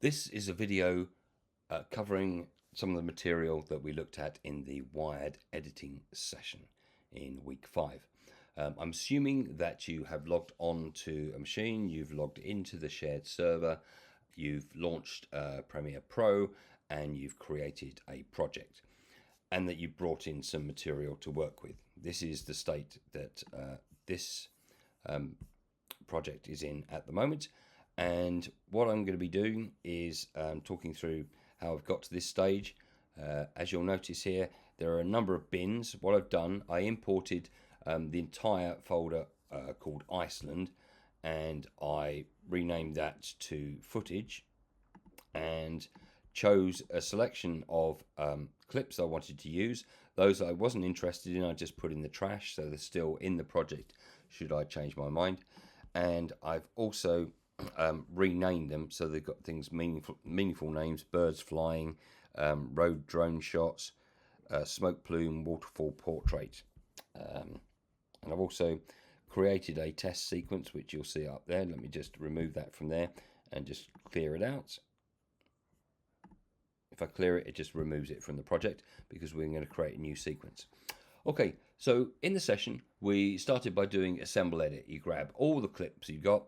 This is a video covering some of the material that we looked at in the wired editing session in week 5. I'm assuming that you have logged on to a machine, you've logged into the shared server, you've launched Premiere Pro, and you've created a project, and that you've brought in some material to work with. This is the state that this project is in at the moment. And what I'm going to be doing is talking through how I've got to this stage. As you'll notice here, there are a number of bins. What I've done, I imported the entire folder called Iceland, and I renamed that to footage and chose a selection of clips I wanted to use. Those I wasn't interested in, I just put in the trash, so they're still in the project should I change my mind. And I've also renamed them so they've got things meaningful names: birds flying, road drone shots, smoke plume, waterfall portrait. And I've also created a test sequence which you'll see up there. Let me just remove that from there and just clear it out. If I clear it, it just removes it from the project because we're going to create a new sequence. Okay, so in the session, we started by doing assemble edit. You grab all the clips you got,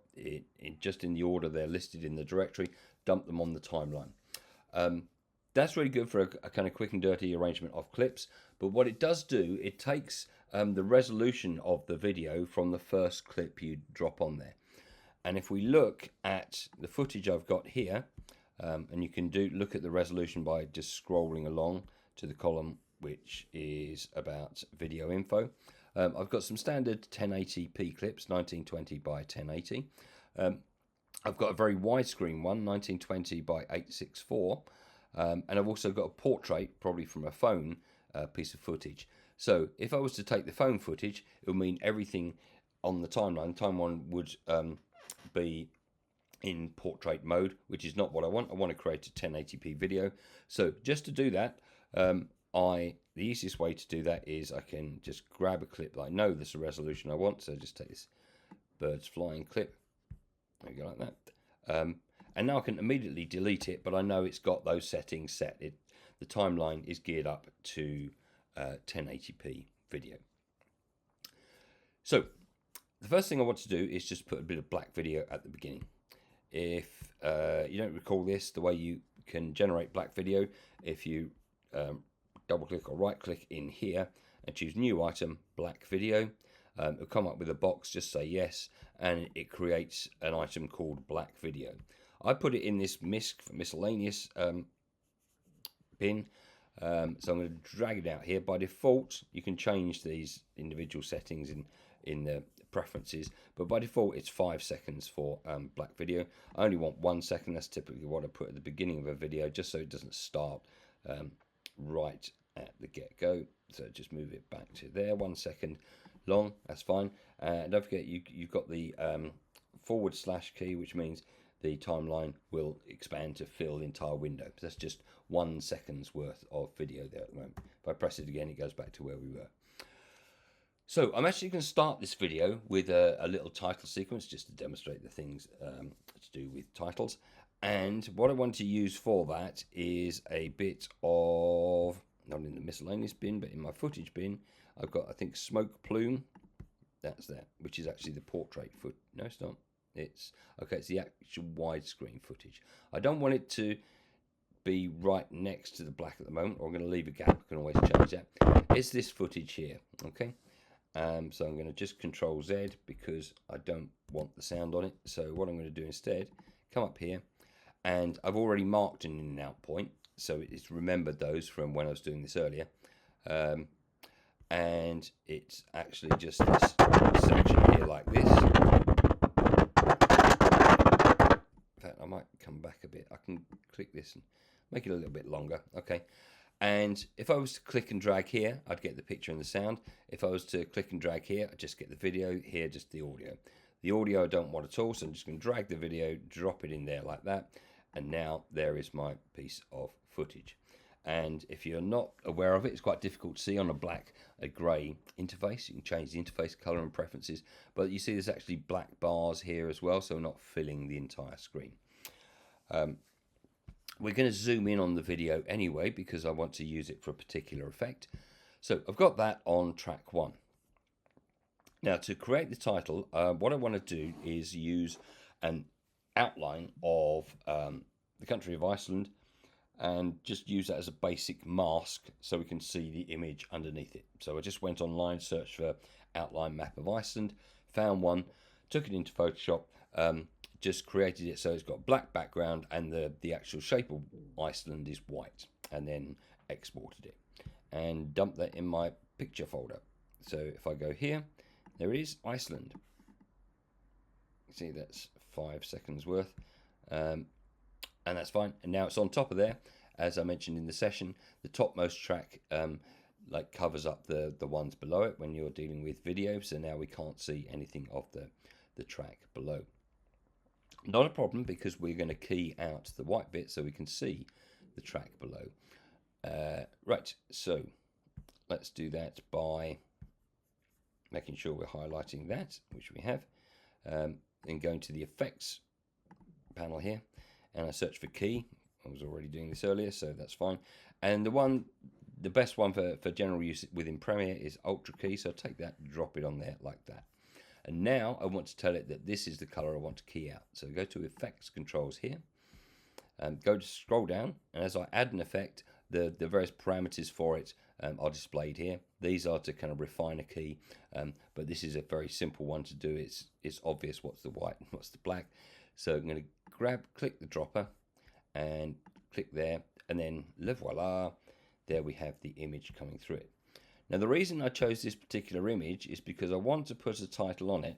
just in the order they're listed in the directory, dump them on the timeline. That's really good for a kind of quick and dirty arrangement of clips, but what it does do, it takes the resolution of the video from the first clip you drop on there. And if we look at the footage I've got here, and you can look at the resolution by just scrolling along to the column which is about video info. I've got some standard 1080p clips, 1920 by 1080. I've got a very widescreen one, 1920 by 864, and I've also got a portrait, probably from a phone, piece of footage. So if I was to take the phone footage, it would mean everything on the timeline would be in portrait mode, which is not what I want. I want to create a 1080p video. So just to do that, the easiest way to do that is I can just grab a clip that I know this is the resolution I want. So just take this birds flying clip. There we go, like that. And now I can immediately delete it, but I know it's got those settings set. The timeline is geared up to 1080p video. So the first thing I want to do is just put a bit of black video at the beginning. If you don't recall this, the way you can generate black video, if you double click or right click in here and choose new item, black video, it'll come up with a box, just say yes, and it creates an item called black video. I put it in this miscellaneous bin, so I'm going to drag it out here. By default, you can change these individual settings in the preferences, but by default it's 5 seconds for black video. I only want 1 second. That's typically what I put at the beginning of a video, just so it doesn't start right at the get-go. So just move it back to there, 1 second long, that's fine. And don't forget you've got the / key, which means the timeline will expand to fill the entire window. That's just 1 second's worth of video there at the moment. If I press it again, it goes back to where we were. So I'm actually going to start this video with a little title sequence just to demonstrate the things to do with titles. And what I want to use for that is a bit of, not in the miscellaneous bin, but in my footage bin, I've got, I think, smoke plume. That's that, which is actually the portrait foot. No, it's not. It's okay. It's the actual widescreen footage. I don't want it to be right next to the black at the moment, or I'm going to leave a gap. I can always change that. It's this footage here. Okay. So I'm going to just Control Z because I don't want the sound on it. So what I'm going to do instead, come up here, and I've already marked an in and out point, so it's remembered those from when I was doing this earlier. And it's actually just this section here like this. In fact, I might come back a bit. I can click this and make it a little bit longer. Okay. And if I was to click and drag here, I'd get the picture and the sound. If I was to click and drag here, I'd just get the video, here just the audio. The audio I don't want at all, so I'm just going to drag the video, drop it in there like that, and now there is my piece of footage. And if you're not aware of it, it's quite difficult to see on a grey interface. You can change the interface color and preferences, but you see there's actually black bars here as well, so we're not filling the entire screen. We're going to zoom in on the video anyway because I want to use it for a particular effect. So I've got that on track 1. Now to create the title, what I want to do is use an outline of the country of Iceland and just use that as a basic mask so we can see the image underneath it. So I just went online, searched for outline map of Iceland, found one, took it into Photoshop, just created it so it's got black background and the actual shape of Iceland is white, and then exported it and dumped that in my picture folder. So if I go here, there it is, Iceland. See, that's 5 seconds worth, and that's fine. And now it's on top of there. As I mentioned in the session, the topmost track like covers up the ones below it when you're dealing with video, so now we can't see anything of the track below. Not a problem, because we're going to key out the white bit so we can see the track below. Right, so let's do that by making sure we're highlighting that, which we have, then going to the effects panel here, and I search for key. I was already doing this earlier, so that's fine. And the best one for general use within Premiere is Ultra Key, so take that, drop it on there like that. And now I want to tell it that this is the color I want to key out. So go to Effects Controls here, go to scroll down, and as I add an effect, the various parameters for it are displayed here. These are to kind of refine a key, but this is a very simple one to do. It's obvious what's the white and what's the black. So I'm going to click the dropper and click there, and then le voila, there we have the image coming through it. Now the reason I chose this particular image is because I want to put a title on it,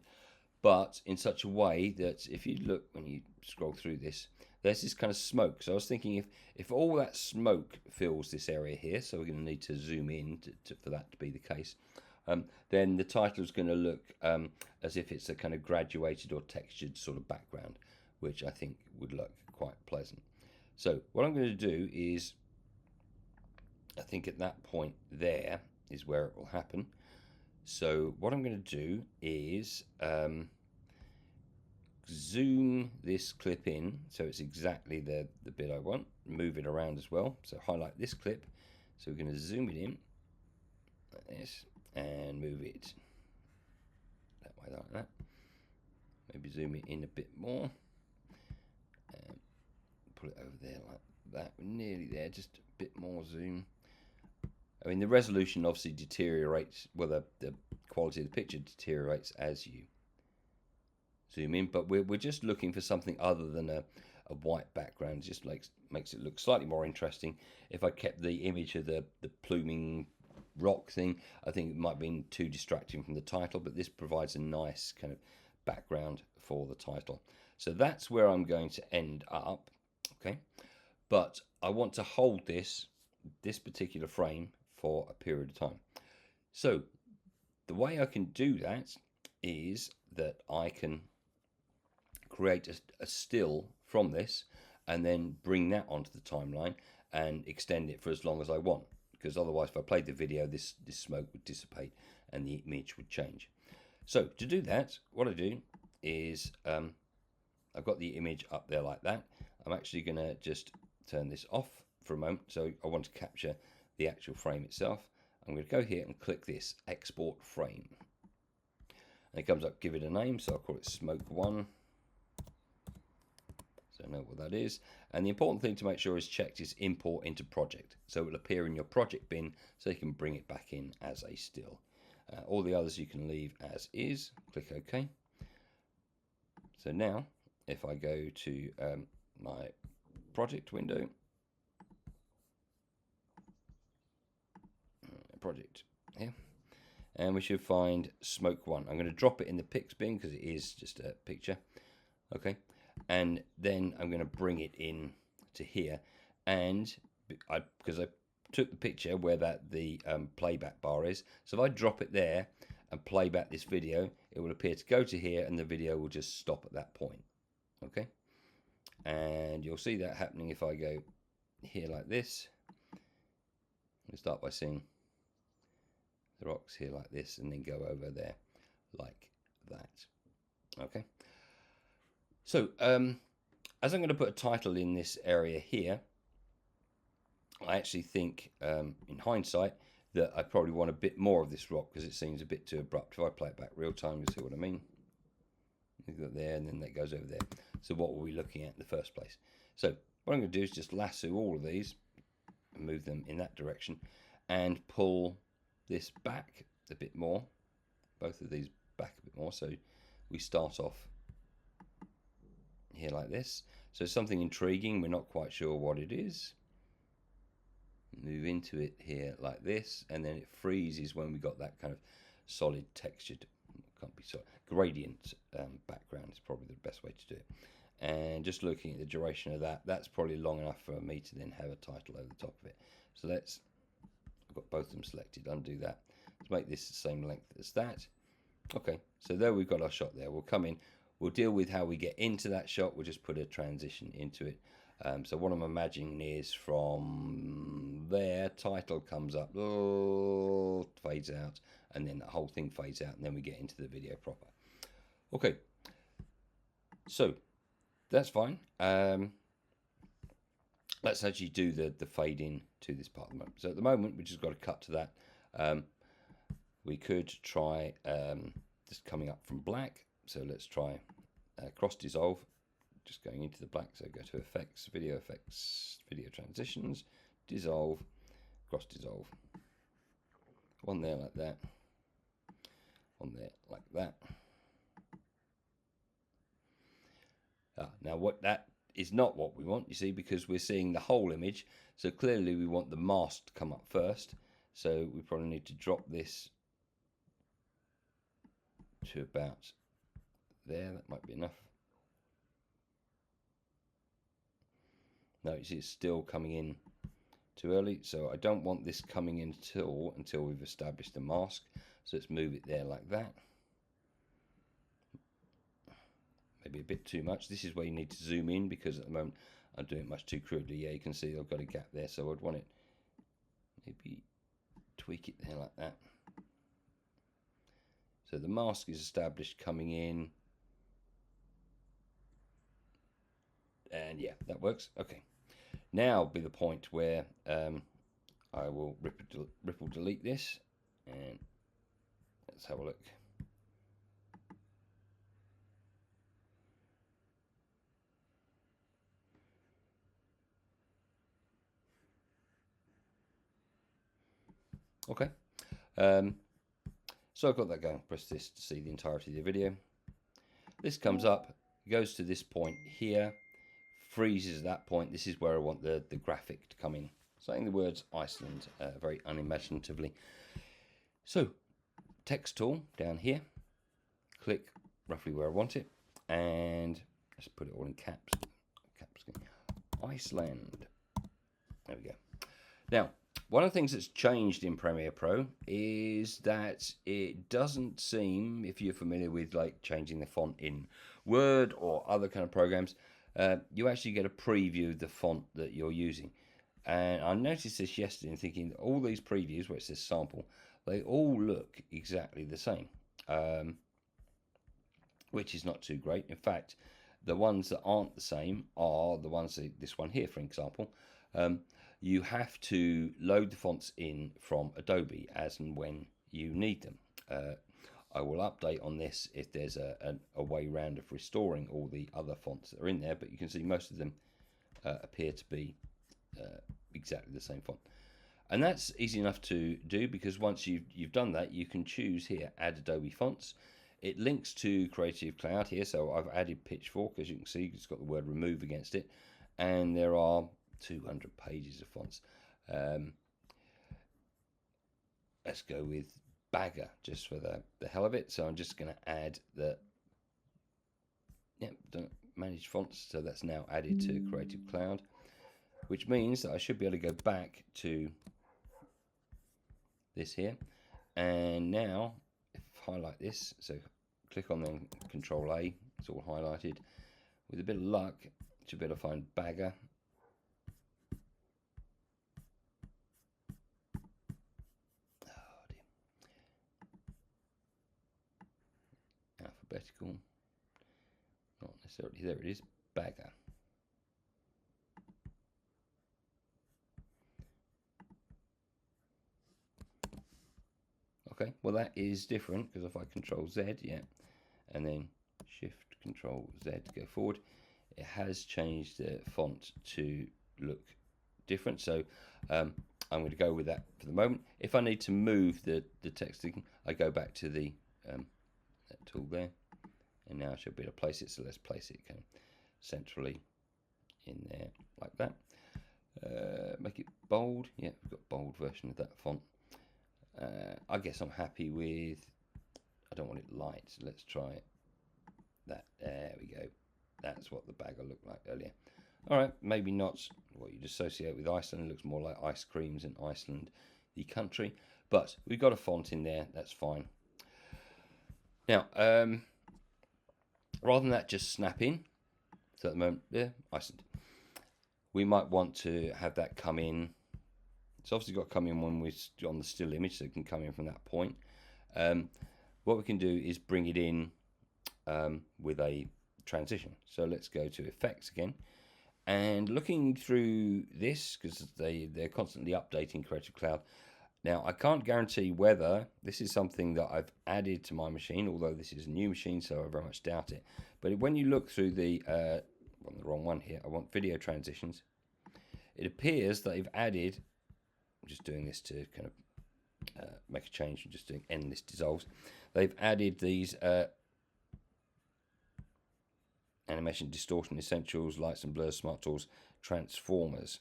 but in such a way that if you look, when you scroll through this, there's this kind of smoke. So I was thinking if all that smoke fills this area here, so we're going to need to zoom in for that to be the case, then the title is going to look as if it's a kind of graduated or textured sort of background, which I think would look quite pleasant. So what I'm going to do is, I think at that point there is where it will happen. So what I'm going to do is zoom this clip in so it's exactly the bit I want, move it around as well. So highlight this clip, so we're going to zoom it in like this and move it that way like that. Maybe zoom it in a bit more and put it over there like that. We're nearly there, just a bit more zoom. I mean, the resolution obviously deteriorates, well, the quality of the picture deteriorates as you zoom in, but we're just looking for something other than a white background. It just makes it look slightly more interesting. If I kept the image of the pluming rock thing, I think it might have been too distracting from the title, but this provides a nice kind of background for the title. So that's where I'm going to end up, okay? But I want to hold this particular frame for a period of time. So the way I can do that is that I can create a still from this and then bring that onto the timeline and extend it for as long as I want, because otherwise if I played the video, this smoke would dissipate and the image would change. So to do that, what I do is I've got the image up there like that. I'm actually going to just turn this off for a moment. So I want to capture the actual frame itself. I'm going to go here and click this export frame, and it comes up, give it a name, so I'll call it smoke 1, so I know what that is. And the important thing to make sure is checked is import into project, so it will appear in your project bin so you can bring it back in as a still. All the others you can leave as is. Click OK. So now if I go to my project window, project here, and we should find smoke 1. I'm going to drop it in the pics bin because it is just a picture, okay? And then I'm going to bring it in to here, and because I took the picture where the playback bar is, so if I drop it there and play back this video, it will appear to go to here and the video will just stop at that point, okay? And you'll see that happening if I go here like this. We'll start by seeing the rocks here like this and then go over there like that, okay? So as I'm going to put a title in this area here, I actually think, in hindsight, that I probably want a bit more of this rock because it seems a bit too abrupt. If I play it back real time, you'll see what I mean. You've got there, and then that goes over there. So what were we looking at in the first place? So what I'm going to do is just lasso all of these and move them in that direction and pull this back a bit more, both of these back a bit more. So we start off here like this. So something intriguing, we're not quite sure what it is. Move into it here like this, and then it freezes when we got that kind of solid textured, can't be so gradient background is probably the best way to do it. And just looking at the duration of that, that's probably long enough for me to then have a title over the top of it. So let's, I've got both of them selected, undo that. Let's make this the same length as that. Okay, so there we've got our shot there. We'll come in, we'll deal with how we get into that shot. We'll just put a transition into it. So what I'm imagining is from there, title comes up, fades out, and then the whole thing fades out, and then we get into the video proper. Okay, so that's fine. Let's actually do the fade in to this part of the moment. So at the moment, we just got to cut to that. We could try just coming up from black. So let's try cross dissolve. Just going into the black, so go to effects, video transitions, dissolve, cross dissolve. One there like that, one there like that. Now what that is not what we want, you see, because we're seeing the whole image, so clearly we want the mask to come up first. So we probably need to drop this to about there. That might be enough. No, you see it's still coming in too early, so I don't want this coming in until we've established the mask. So let's move it there like that. Maybe a bit too much. This is where you need to zoom in, because at the moment I'm doing it much too crudely. Yeah, you can see I've got a gap there, so I'd want it, maybe tweak it there like that. So the mask is established coming in, and yeah, that works. Okay, now be the point where I will ripple delete this, and let's have a look. Okay, so I've got that going. Press this to see the entirety of the video. This comes up, goes to this point here, freezes at that point. This is where I want the graphic to come in, saying the words Iceland very unimaginatively. So text tool down here, click roughly where I want it, and let's put it all in caps. Iceland. There we go. Now, one of the things that's changed in Premiere Pro is that it doesn't seem, if you're familiar with like changing the font in Word or other kind of programs, you actually get a preview of the font that you're using. And I noticed this yesterday and thinking all these previews where it says sample, they all look exactly the same, which is not too great. In fact, the ones that aren't the same are the ones, this one here, for example. You have to load the fonts in from Adobe as and when you need them. I will update on this if there's a way round of restoring all the other fonts that are in there, but you can see most of them appear to be exactly the same font. And that's easy enough to do, because once you've done that, you can choose here, add Adobe fonts. It links to Creative Cloud here, so I've added Pitchfork, as you can see, it's got the word remove against it, and there are 200 pages of fonts. Let's go with Bagger just for the hell of it. So I'm just going to add the manage fonts. So that's now added to Creative Cloud, which means that I should be able to go back to this here. And now if I highlight this, so click on then Control A, it's all highlighted. With a bit of luck, should be able to find Bagger. Alphabetical, not necessarily, there it is, Bagger. Okay, well that is different because if I Control Z, yeah, and then Shift Control Z to go forward, it has changed the font to look different. So I'm going to go with that for the moment. If I need to move the text, I go back to the that tool there, and now I should be able to place it. So let's place it kind of centrally in there like that. Make it bold. Yeah, we've got bold version of that font. I guess I'm happy with, I don't want it light, so let's try that. There we go. That's what the bagger looked like earlier. All right, maybe not what you'd associate with Iceland. It looks more like ice creams in Iceland, the country. But we've got a font in there. That's fine. Now, rather than that just snap in, so at the moment, yeah, Iceland. We might want to have that come in. It's obviously got to come in when we're on the still image, so it can come in from that point. What we can do is bring it in with a transition. So let's go to Effects again. And looking through this, because they're constantly updating Creative Cloud. Now, I can't guarantee whether this is something that I've added to my machine, although this is a new machine, so I very much doubt it. But when you look through the, I'm on the wrong one here, I want video transitions. It appears that they've added, I'm just doing this to kind of make a change, I'm just doing endless dissolves. They've added these animation, distortion, essentials, lights and blurs, smart tools, transformers.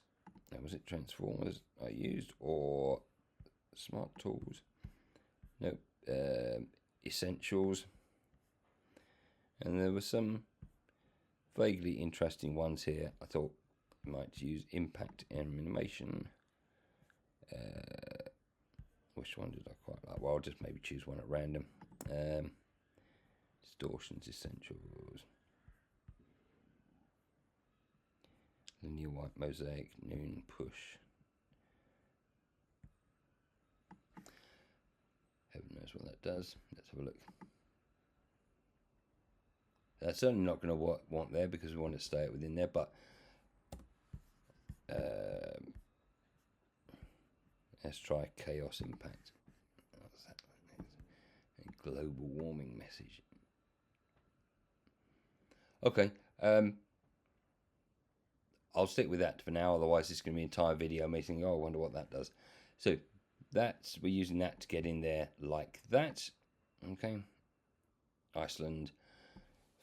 Now, was it transformers I used or smart tools? No, essentials. And there were some vaguely interesting ones here. I thought I might use impact animation. Which one did I quite like? Well, I'll just maybe choose one at random. Distortions, essentials. Linear white mosaic, noon push. Heaven knows what that does. Let's have a look. That's certainly not going to want there because we want to stay within there, but let's try chaos impact. What's that? A global warming message. Okay. I'll stick with that for now, otherwise it's going to be an entire video me thinking, oh, I wonder what that does. So we're using that to get in there like that. Okay. Iceland,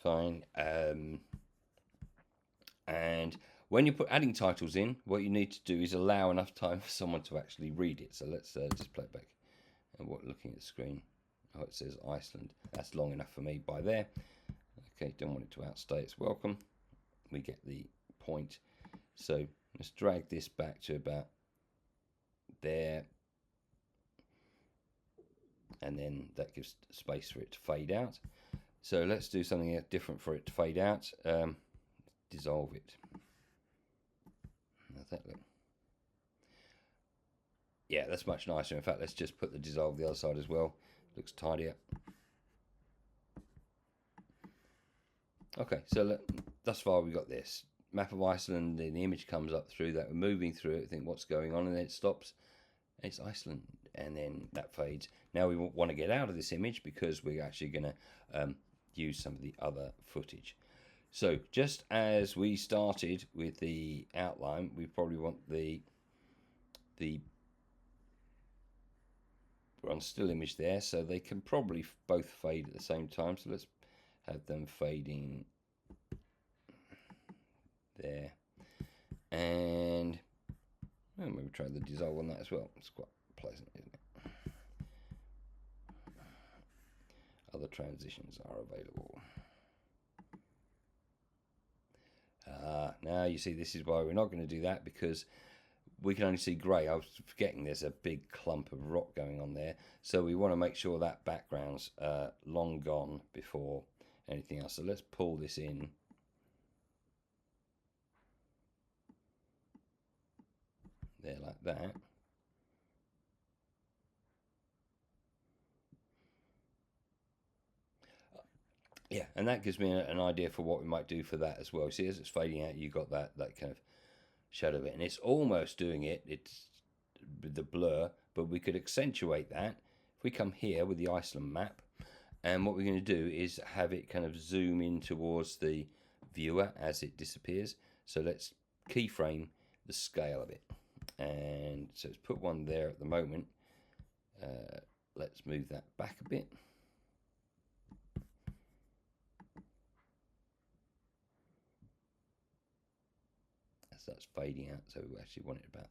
fine. And when you're adding titles in, what you need to do is allow enough time for someone to actually read it. So let's just play it back. And looking at the screen, oh, it says Iceland. That's long enough for me by there. Okay, don't want it to outstay its welcome. We get the point. So let's drag this back to about there, and then that gives space for it to fade out. So let's do something different for it to fade out. Dissolve it. How's that look? Yeah, that's much nicer. In fact, let's just put the dissolve the other side as well. Looks tidier. Okay, so thus far we got this map of Iceland, and the image comes up through that. We're moving through it, think what's going on, and then it stops. It's Iceland, and then that fades. Now we want to get out of this image because we're actually going to use some of the other footage. So just as we started with the outline, we probably want we're on still image there, so they can probably both fade at the same time. So let's have them fading there, and maybe try the dissolve on that as well. It's quite pleasant, isn't it? Other transitions are available. Now you see, this is why we're not going to do that, because we can only see grey. I was forgetting there's a big clump of rock going on there, so we want to make sure that background's long gone before anything else. So let's pull this in. There, like that. Yeah, and that gives me an idea for what we might do for that as well. See, as it's fading out, you got that kind of shadow bit, and it's almost doing it. It's the blur, but we could accentuate that if we come here with the Iceland map, and what we're going to do is have it kind of zoom in towards the viewer as it disappears. So let's keyframe the scale of it, and so let's put one there at the moment. Let's move that back a bit. As that's fading out, so we actually want it about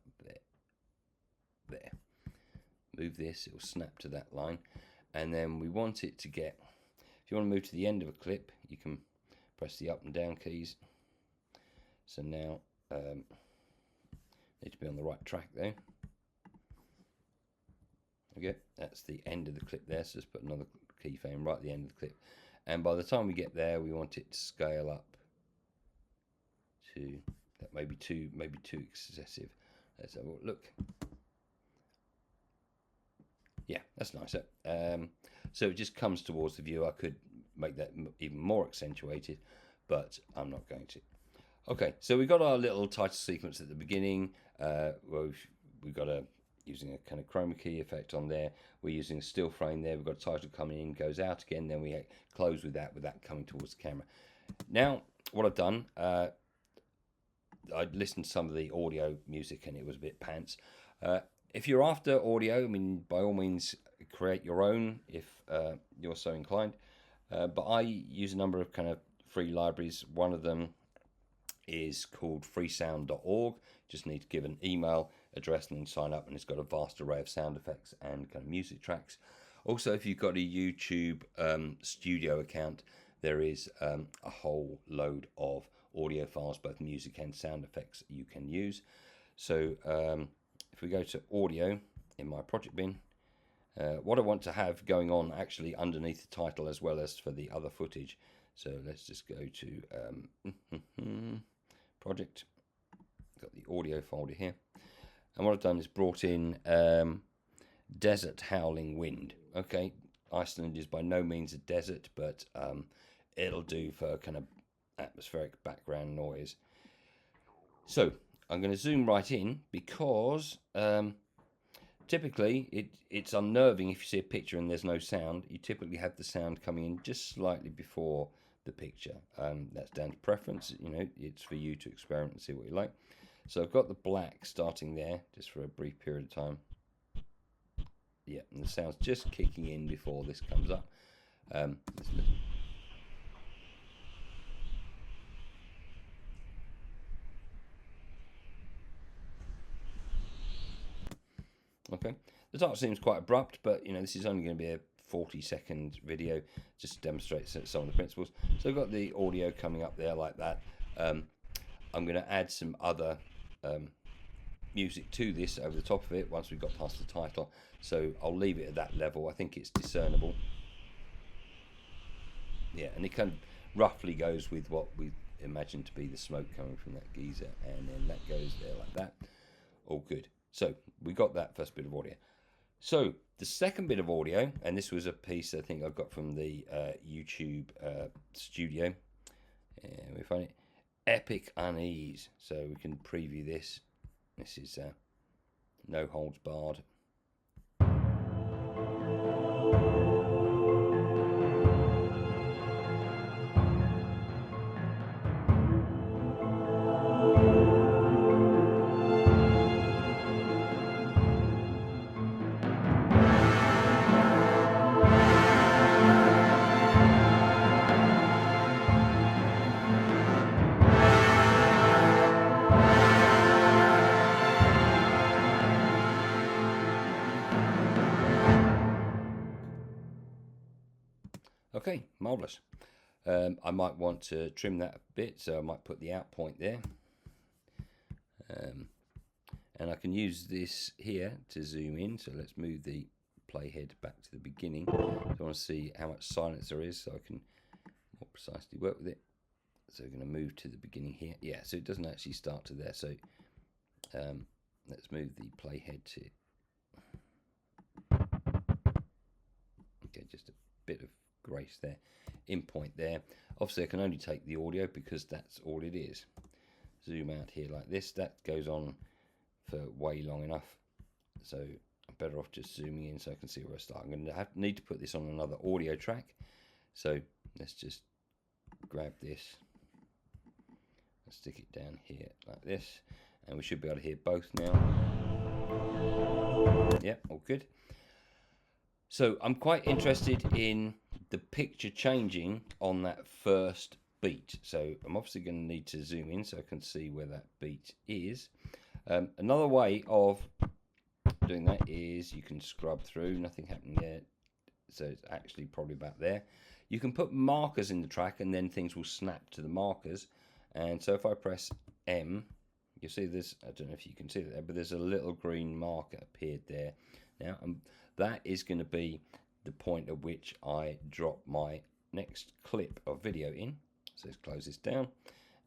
there. Move this, it will snap to that line, and then we want it to get, if you want to move to the end of a clip, you can press the up and down keys. So now need to be on the right track though. Okay, that's the end of the clip there, so let's put another keyframe right at the end of the clip, and by the time we get there we want it to scale up to that, maybe too excessive. Let's have a look. Yeah, that's nicer. So it just comes towards the view. I could make that even more accentuated, but I'm not going to. Okay, so we've got our little title sequence at the beginning. We've got using a kind of chroma key effect on there. We're using a still frame there. We've got a title coming in, goes out again, then we close with that coming towards the camera. Now, what I've done, I listened to some of the audio music and it was a bit pants. If you're after audio, I mean, by all means, create your own if you're so inclined. But I use a number of kind of free libraries. One of them is called freesound.org. Just need to give an email address and then sign up, and it's got a vast array of sound effects and kind of music tracks. Also, if you've got a YouTube studio account, there is a whole load of audio files, both music and sound effects you can use. So if we go to audio in my project bin, what I want to have going on actually underneath the title as well as for the other footage. So let's just go to project, got the audio folder here, and what I've done is brought in desert howling wind. Okay, Iceland is by no means a desert, but it'll do for kind of atmospheric background noise. So I'm going to zoom right in because typically it's unnerving if you see a picture and there's no sound. You typically have the sound coming in just slightly before the picture. That's down to preference. You know, it's for you to experiment and see what you like. So I've got the black starting there just for a brief period of time. Yeah, and the sound's just kicking in before this comes up. Let's listen. Okay, the start seems quite abrupt, but you know, this is only going to be a 40-second video just to demonstrate some of the principles. So I've got the audio coming up there like that. I'm going to add some other music to this over the top of it once we've got past the title, so I'll leave it at that level. I think it's discernible. Yeah, and it kind of roughly goes with what we imagine to be the smoke coming from that geyser, and then that goes there like that. All good. So we got that first bit of audio. So the second bit of audio, and this was a piece I think I've got from the YouTube studio. We find it Epic Unease. So we can preview this. This is no holds barred. Okay, marvellous. I might want to trim that a bit, so I might put the out point there. And I can use this here to zoom in, so let's move the playhead back to the beginning. So I want to see how much silence there is so I can more precisely work with it. So we're going to move to the beginning here. Yeah, so it doesn't actually start to there, so let's move the playhead to... Okay, just a bit of grace there, in point there. Obviously I can only take the audio because that's all it is. Zoom out here like this, that goes on for way long enough, so I'm better off just zooming in so I can see where I start. I'm going to need to put this on another audio track. So let's just grab this and stick it down here like this, and we should be able to hear both now. Yeah, all good. So I'm quite interested in the picture changing on that first beat. So I'm obviously going to need to zoom in so I can see where that beat is. Another way of doing that is you can scrub through, nothing happening there. So it's actually probably about there. You can put markers in the track and then things will snap to the markers. And so if I press M, you'll see this, I don't know if you can see that there, but there's a little green marker appeared there. Now, that is going to be the point at which I drop my next clip of video in. So let's close this down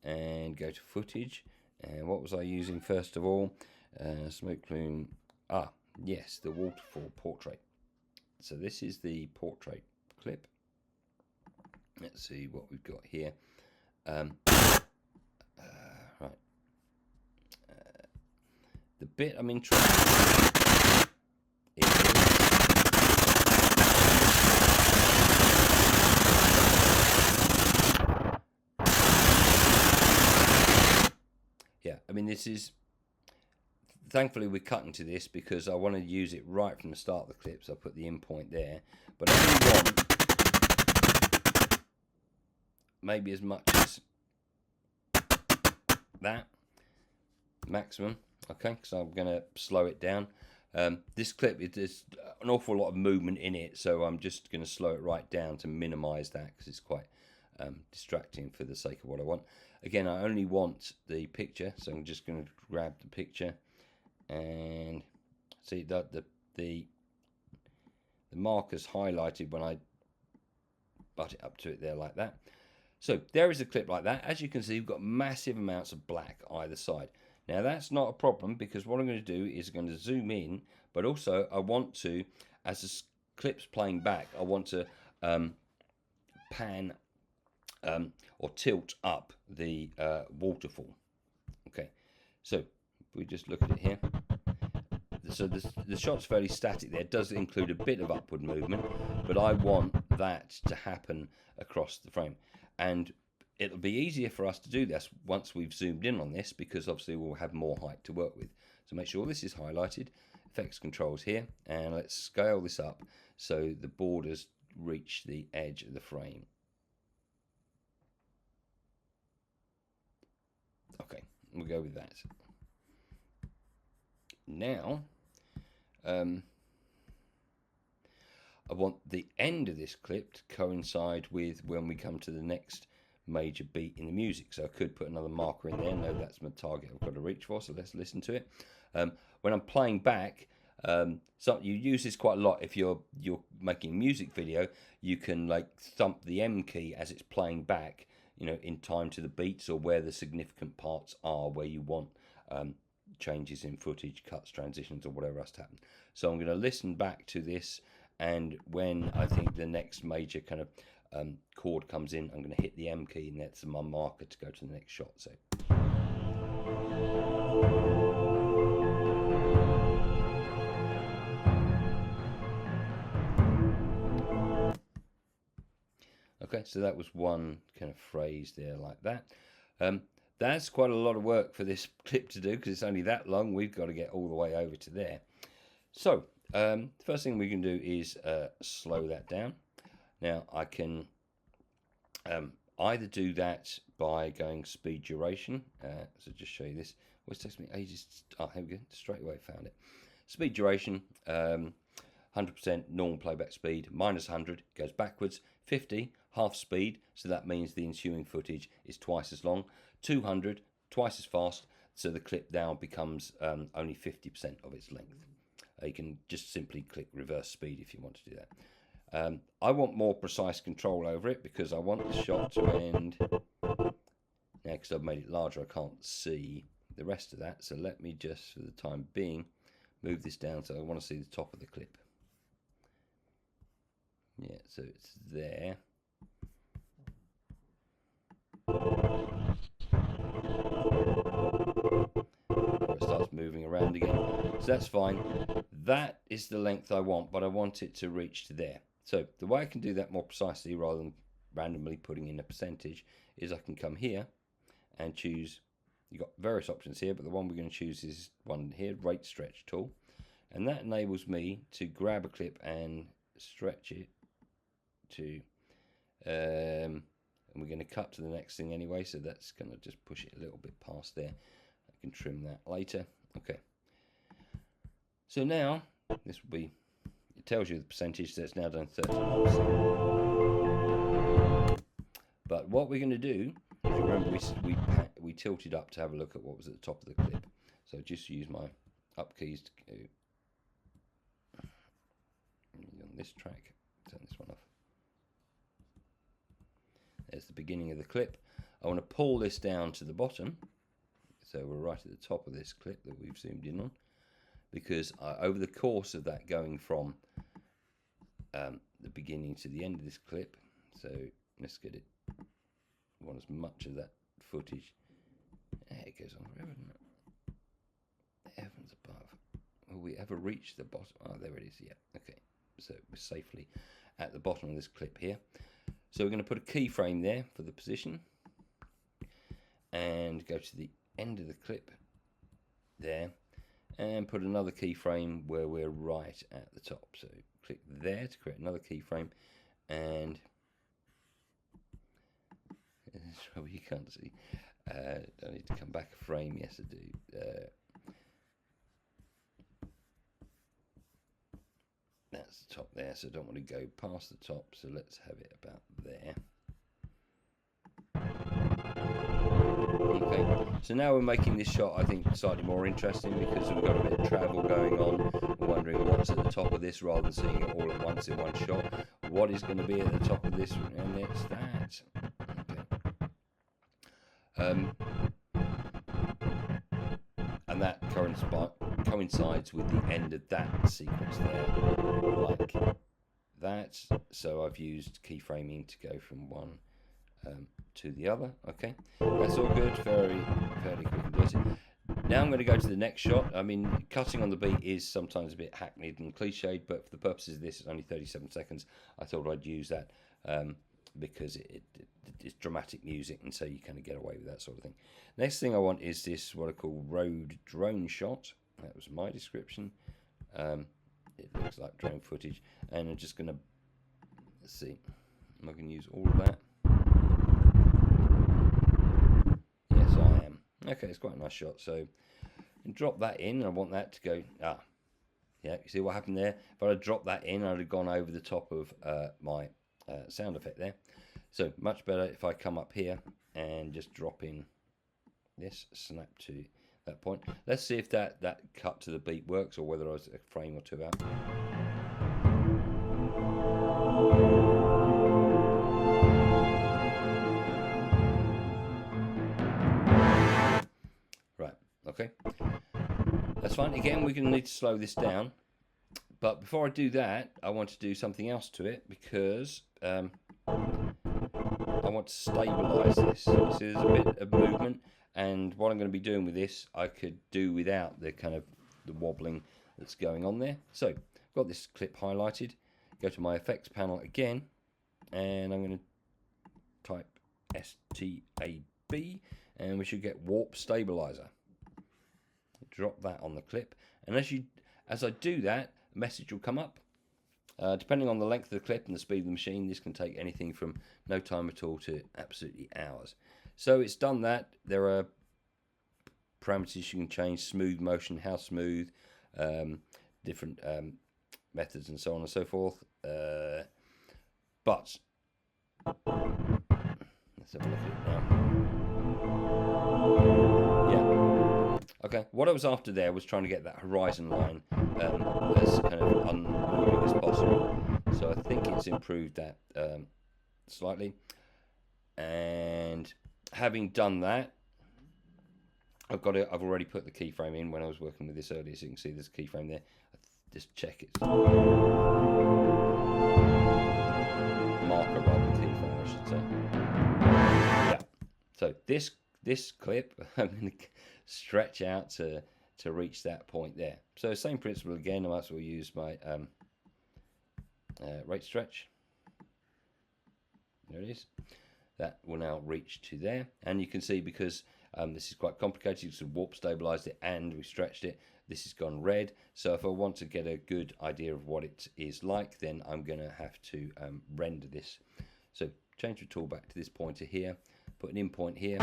and go to footage. And what was I using first of all? Smoke plume. Ah, yes, the waterfall portrait. So this is the portrait clip. Let's see what we've got here. Right. The bit I'm interested in yeah, I mean, this is, thankfully we're cutting to this because I want to use it right from the start of the clip, so I put the in point there. But I only want maybe as much as that maximum, okay, because I'm going to slow it down. This clip, there's an awful lot of movement in it, so I'm just going to slow it right down to minimize that because it's quite distracting for the sake of what I want. Again, I only want the picture, so I'm just going to grab the picture and see that the marker's highlighted when I butt it up to it there like that. So there is a clip like that. As you can see, we've got massive amounts of black either side. Now that's not a problem because what I'm going to do is I'm going to zoom in, but also I want to, as the clip's playing back, I want to pan or tilt up the waterfall. Okay, so we just look at it here. So the shot's fairly static there. It does include a bit of upward movement, but I want that to happen across the frame. And it'll be easier for us to do this once we've zoomed in on this because obviously we'll have more height to work with. So make sure this is highlighted, effects controls here, and let's scale this up so the borders reach the edge of the frame. Okay, we'll go with that. Now, I want the end of this clip to coincide with when we come to the next major beat in the music. So I could put another marker in there. No, that's my target I've got to reach for, so let's listen to it. When I'm playing back, so you use this quite a lot if you're making music video. You can like thump the M key as it's playing back, you know, in time to the beats or where the significant parts are where you want changes in footage, cuts, transitions, or whatever else to happen. So I'm going to listen back to this, and when I think the next major kind of chord comes in, I'm going to hit the M key, and that's my marker to go to the next shot. So okay, so that was one kind of phrase there like that. That's quite a lot of work for this clip to do because it's only that long. We've got to get all the way over to there. So the first thing we can do is slow that down. Now I can either do that by going speed duration. So just show you this. Always takes me ages. Oh, here we go. Straight away found it. Speed duration, 100% normal playback speed, -100 goes backwards. 50, half speed, so that means the ensuing footage is twice as long. 200, twice as fast, so the clip now becomes only 50% of its length. You can just simply click reverse speed if you want to do that. I want more precise control over it because I want the shot to end. Now, because I've made it larger, I can't see the rest of that, so let me just, for the time being, move this down so I want to see the top of the clip. Yeah, so it's there. It starts moving around again, so that's fine. that is the length I want, but I want it to reach to there. So the way I can do that more precisely rather than randomly putting in a percentage is I can come here and choose. You've got various options here, but the one we're going to choose is one here, rate stretch tool. And that enables me to grab a clip and stretch it to, and we're going to cut to the next thing anyway, so that's going to just push it a little bit past there. I can trim that later. Okay. So now, this will be, it tells you the percentage, so it's now done 39%. But what we're going to do, if you remember, we tilted up to have a look at what was at the top of the clip. So just use my up keys to go on this track, turn this one off. There's the beginning of the clip. I want to pull this down to the bottom, so we're right at the top of this clip that we've zoomed in on, because over the course of that going from the beginning to the end of this clip, so let's get it, I want as much of that footage, it goes on forever, doesn't it? Heavens above, will we ever reach the bottom? Oh, there it is, yeah, okay, so we're safely at the bottom of this clip here. So we're going to put a keyframe there for the position and go to the end of the clip there and put another keyframe where we're right at the top. So click there to create another keyframe, and trouble you can't see. I need to come back a frame. Yes, I do. That's the top there, so I don't want to go past the top, so let's have it about there. Okay, so now we're making this shot, I think, slightly more interesting because we've got a bit of travel going on. We're wondering what's at the top of this rather than seeing it all at once in one shot. What is going to be at the top of this, and it's that. Okay. And that coincides with the end of that sequence there, like that. So I've used keyframing to go from one to the other. Okay, that's all good, fairly quick and dirty. Now I'm going to go to the next shot. I mean, cutting on the beat is sometimes a bit hackneyed and cliched, but for the purposes of this, it's only 37 seconds. I thought I'd use that because it's dramatic music, and so you kind of get away with that sort of thing. Next thing I want is this, what I call road drone shot. That was my description. It looks like drone footage, and I'm just going to, let's see, am I going to use all of that? Yes, I am. Okay, it's quite a nice shot. So drop that in. I want that to go, yeah, you see what happened there? If I had dropped that in, I'd have gone over the top of my sound effect there. So much better if I come up here and just drop in this, snap to that point. Let's see if that cut to the beat works, or whether I was a frame or two out. Right, okay. That's fine. Again, we're going to need to slow this down. But before I do that, I want to do something else to it, because I want to stabilize this. So there's a bit of movement, and what I'm going to be doing with this, I could do without the kind of the wobbling that's going on there. So I've got this clip highlighted. Go to my effects panel again, and I'm going to type STAB, and we should get warp stabilizer. Drop that on the clip, and as I do that, a message will come up. Depending on the length of the clip and the speed of the machine, this can take anything from no time at all to absolutely hours. So it's done that. There are parameters you can change: smooth motion, how smooth, different methods, and so on and so forth. But let's have a look at it now. Okay, what I was after there was trying to get that horizon line as kind of unmoving as possible. So I think it's improved that slightly. And having done that, I've already put the keyframe in when I was working with this earlier, so you can see there's a keyframe there. Just check it. Marker rather than keyframe, I should say. Yeah. So this clip, I'm going to stretch out to to reach that point there. So same principle again. I might as well use my rate stretch. There it is. That will now reach to there, and you can see because this is quite complicated, you can warp stabilized it and we stretched it. This has gone red, so if I want to get a good idea of what it is like, then I'm going to have to render this. So change the tool back to this pointer here, put an in point here,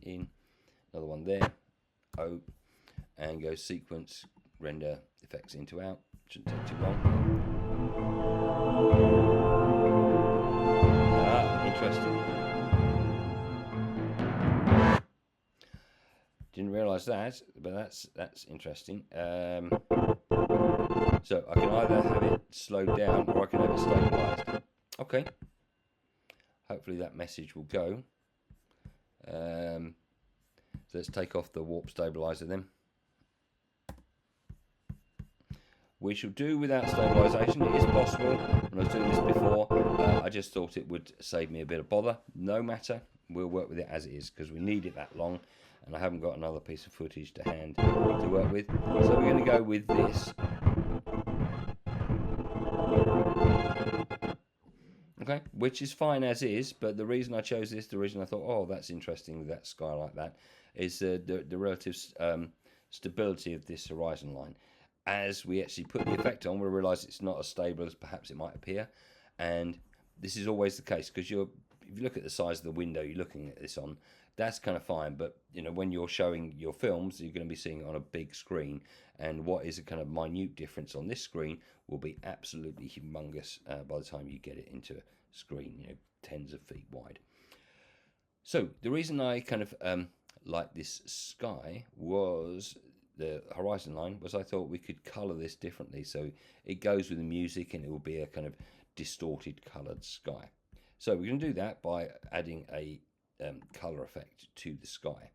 in, another one there, O, and go sequence, render effects into out. Shouldn't take too long. Interesting. Didn't realise that, but that's interesting. So I can either have it slowed down or I can have it stabilised. Okay. Hopefully that message will go. So let's take off the warp stabiliser then. We shall do without stabilisation. It is possible. When I was doing this before, I just thought it would save me a bit of bother. No matter, we'll work with it as it is because we need it that long, and I haven't got another piece of footage to hand to work with. So we're going to go with this. Okay, which is fine as is, but the reason I chose this, the reason I thought, oh, that's interesting with that sky like that, is the relative stability of this horizon line. As we actually put the effect on, we'll realise it's not as stable as perhaps it might appear, and this is always the case because if you look at the size of the window you're looking at this on, that's kind of fine, but you know, when you're showing your films, you're going to be seeing it on a big screen, and what is a kind of minute difference on this screen will be absolutely humongous by the time you get it into a screen, you know, tens of feet wide. So the reason I kind of like this sky was the horizon line was I thought we could color this differently, so it goes with the music and it will be a kind of distorted colored sky. So we're going to do that by adding a color effect to the sky.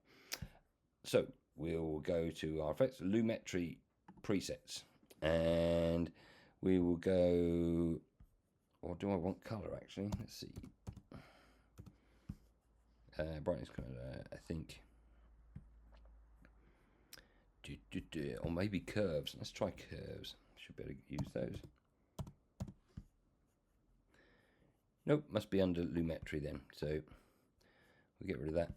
So we'll go to our effects, Lumetri presets, and we will go, or do I want color actually? Let's see. Brightness color, I think. Or maybe curves. Let's try curves. Should better use those. Nope, must be under Lumetri then. So we'll get rid of that.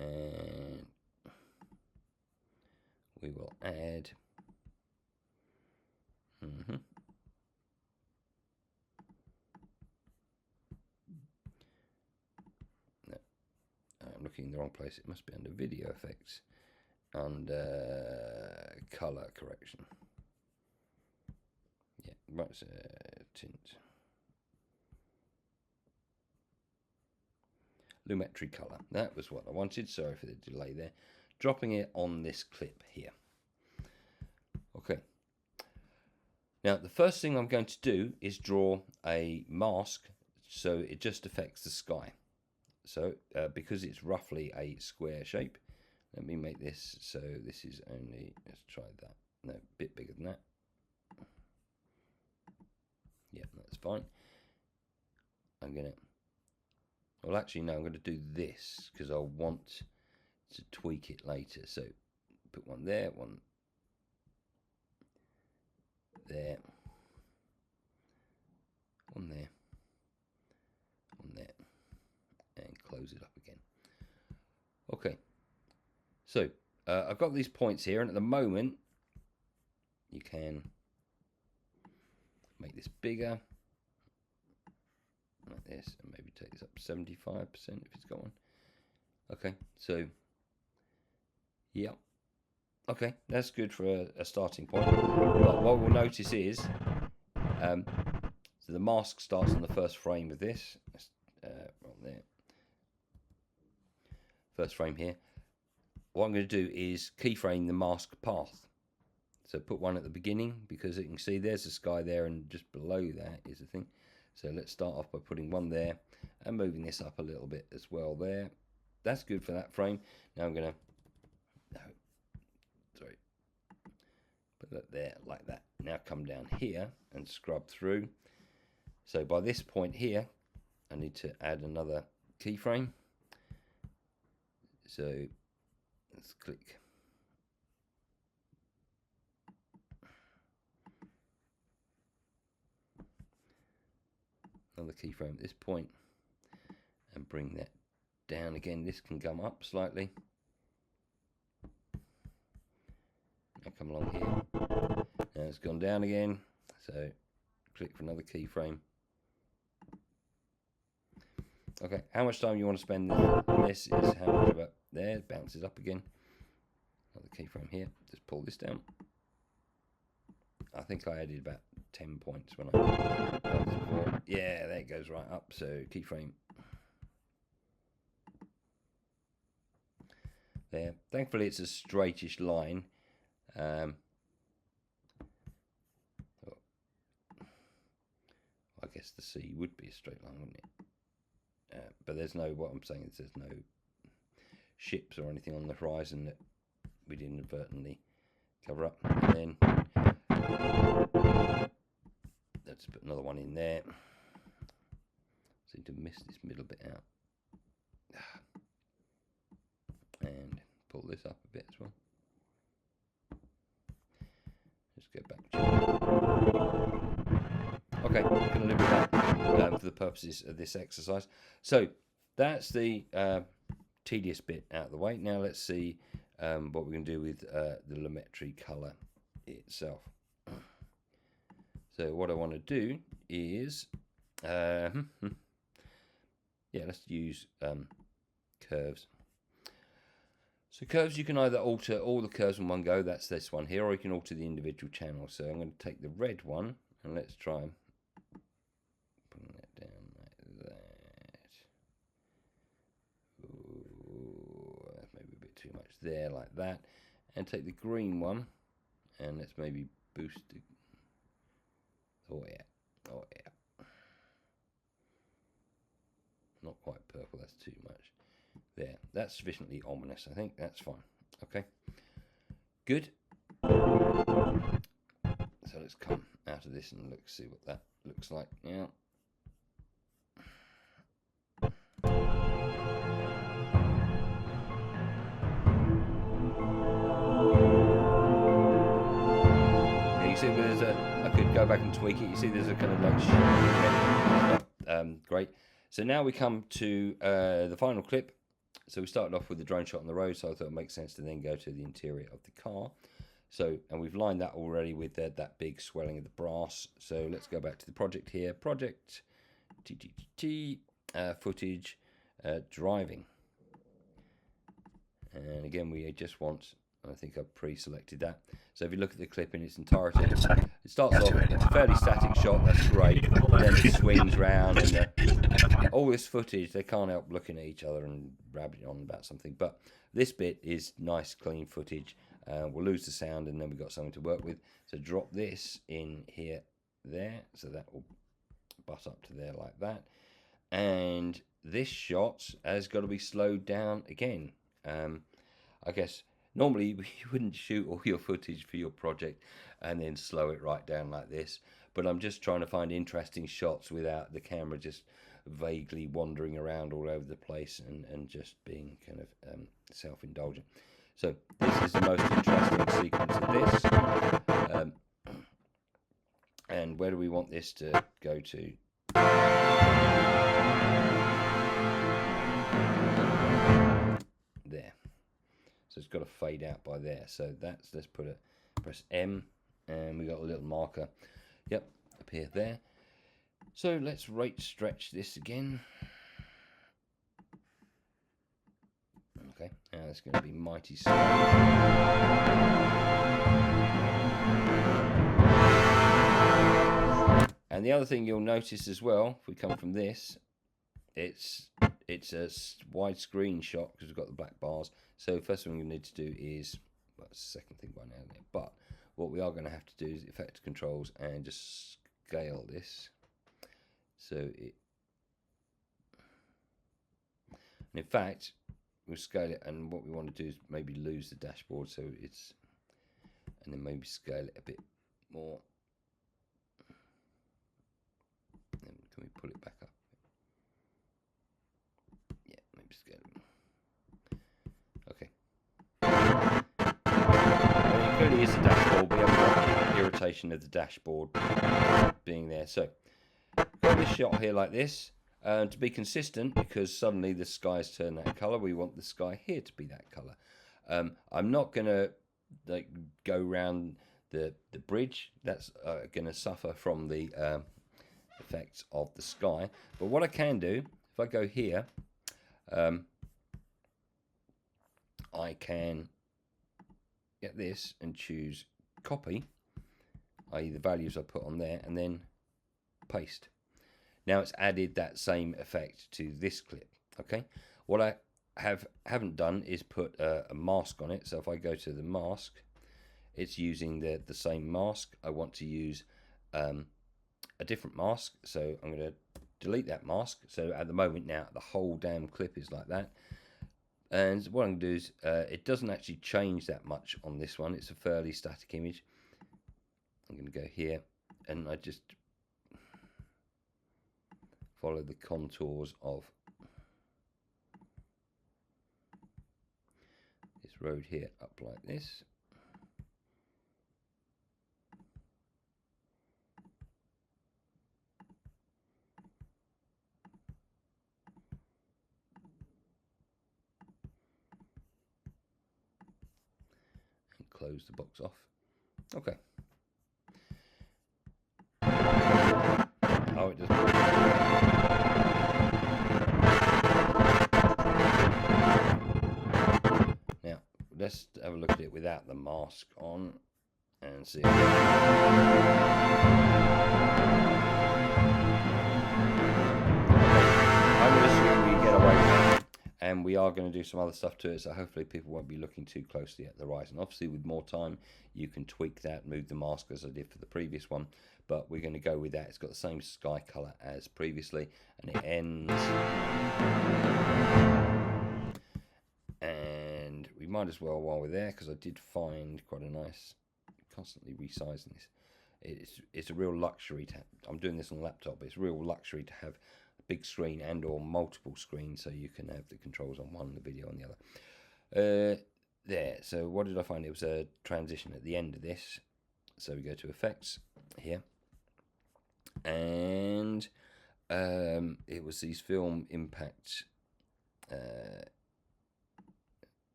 And we will add. I'm looking in the wrong place. It must be under video effects, under color correction. Yeah, right, tint. Lumetri color. That was what I wanted. Sorry for the delay there. Dropping it on this clip here. Okay. Now the first thing I'm going to do is draw a mask so it just affects the sky. So because it's roughly a square shape, let me make this so this is only, let's try that, no, a bit bigger than that. Yeah, that's fine. I'm gonna, well actually no, I'm going to do this because I want to tweak it later. So put one there, one there, one there, one there, and close it up again. Okay, so I've got these points here, and at the moment you can make this bigger like this, and maybe take this up 75% if it's got one. Okay, so yeah, okay, that's good for a starting point. But what we'll notice is so the mask starts on the first frame of this, right there, first frame here. What I'm going to do is keyframe the mask path. So put one at the beginning, because you can see there's the sky there, and just below that is the thing. So let's start off by putting one there and moving this up a little bit as well there. That's good for that frame. Now I'm going to, put that there like that. Now come down here and scrub through. So by this point here, I need to add another keyframe. So let's click. Another keyframe at this point and bring that down again. This can come up slightly. Now come along here. Now it's gone down again. So click for another keyframe. Okay, how much time you want to spend on this is how much about there. It bounces up again. Another keyframe here. Just pull this down. I think I added about 10 points when I done this before. Yeah, there it goes right up. So keyframe there. Thankfully, it's a straightish line. I guess the sea would be a straight line, wouldn't it? But there's no, what I'm saying is there's no ships or anything on the horizon that we'd inadvertently cover up. And then let's put another one in there. Seem to miss this middle bit out. And pull this up a bit as well. Just go back. Okay, I'm going to live with that for the purposes of this exercise. So that's the tedious bit out of the way. Now let's see what we're going to do with the Lumetri color itself. So what I want to do is, yeah, let's use curves. So curves, you can either alter all the curves in one go, that's this one here, or you can alter the individual channels. So I'm going to take the red one, and let's try and bring that down like that. Ooh, that's maybe a bit too much there, like that. And take the green one, and let's maybe boost it. Oh yeah, oh yeah. Not quite purple, that's too much. There, that's sufficiently ominous, I think. That's fine. Okay, good. So let's come out of this and look, see what that looks like now. Yeah, you see there's a, I could go back and tweak it. You see there's a kind of like great. So now we come to the final clip. So we started off with the drone shot on the road, so I thought it makes sense to then go to the interior of the car. So, and we've lined that already with that big swelling of the brass. So let's go back to the project here. Project, footage, driving. And again, we just want, I think I've pre-selected that. So if you look at the clip in its entirety, it starts off, it's a fairly static shot, that's great. Then it swings round, and all this footage, they can't help looking at each other and rabbiting on about something. But this bit is nice, clean footage. We'll lose the sound, and then we've got something to work with. So drop this in here, there. So that will butt up to there like that. And this shot has got to be slowed down again. I guess normally you wouldn't shoot all your footage for your project and then slow it right down like this. But I'm just trying to find interesting shots without the camera just vaguely wandering around all over the place and just being kind of self-indulgent. So this is the most interesting sequence of this. And where do we want this to go to? There. So it's got to fade out by there. So that's, let's press M, and we got a little marker. Yep, up here there. So let's rate stretch this again. Okay, now it's going to be mighty slow. And the other thing you'll notice as well, if we come from this, it's a widescreen shot because we've got the black bars. So first thing we need to do is, well, it's the second thing by now, isn't it? But what we are going to have to do is effect controls and just scale this. So it, and in fact, we'll scale it, and what we want to do is maybe lose the dashboard, so it's, and then maybe scale it a bit more. Then can we pull it back up? Yeah, maybe scale it. really is the dashboard. We haven't got the irritation of the dashboard being there. So got this shot here like this. To be consistent, because suddenly the sky's turned that colour, we want the sky here to be that colour. I'm not going to go around the bridge. That's going to suffer from the effects of the sky. But what I can do, if I go here, I can get this and choose copy, i.e. the values I put on there, and then paste. Now it's added that same effect to this clip. Okay, what I haven't done is put a mask on it. So if I go to the mask, it's using the same mask. I want to use a different mask, so I'm going to delete that mask. So at the moment now the whole damn clip is like that. And what I'm going to do is it doesn't actually change that much on this one. It's a fairly static image. I'm going to go here and I just follow the contours of this road here up like this. And close the box off. Okay. Oh, it doesn't. Now, let's have a look at it without the mask on and see. I'm going to assume we get away with it, and we are going to do some other stuff to it, so hopefully people won't be looking too closely at the horizon. Obviously, with more time, you can tweak that, move the mask as I did for the previous one, but we're going to go with that. It's got the same sky color as previously, and it ends. And we might as well, while we're there, because I did find quite a nice, constantly resizing this. It's a real luxury to have, I'm doing this on a laptop, but it's a real luxury to have a big screen and or multiple screens, so you can have the controls on one, the video on the other. There, so what did I find? It was a transition at the end of this. So we go to effects here, and it was these film impact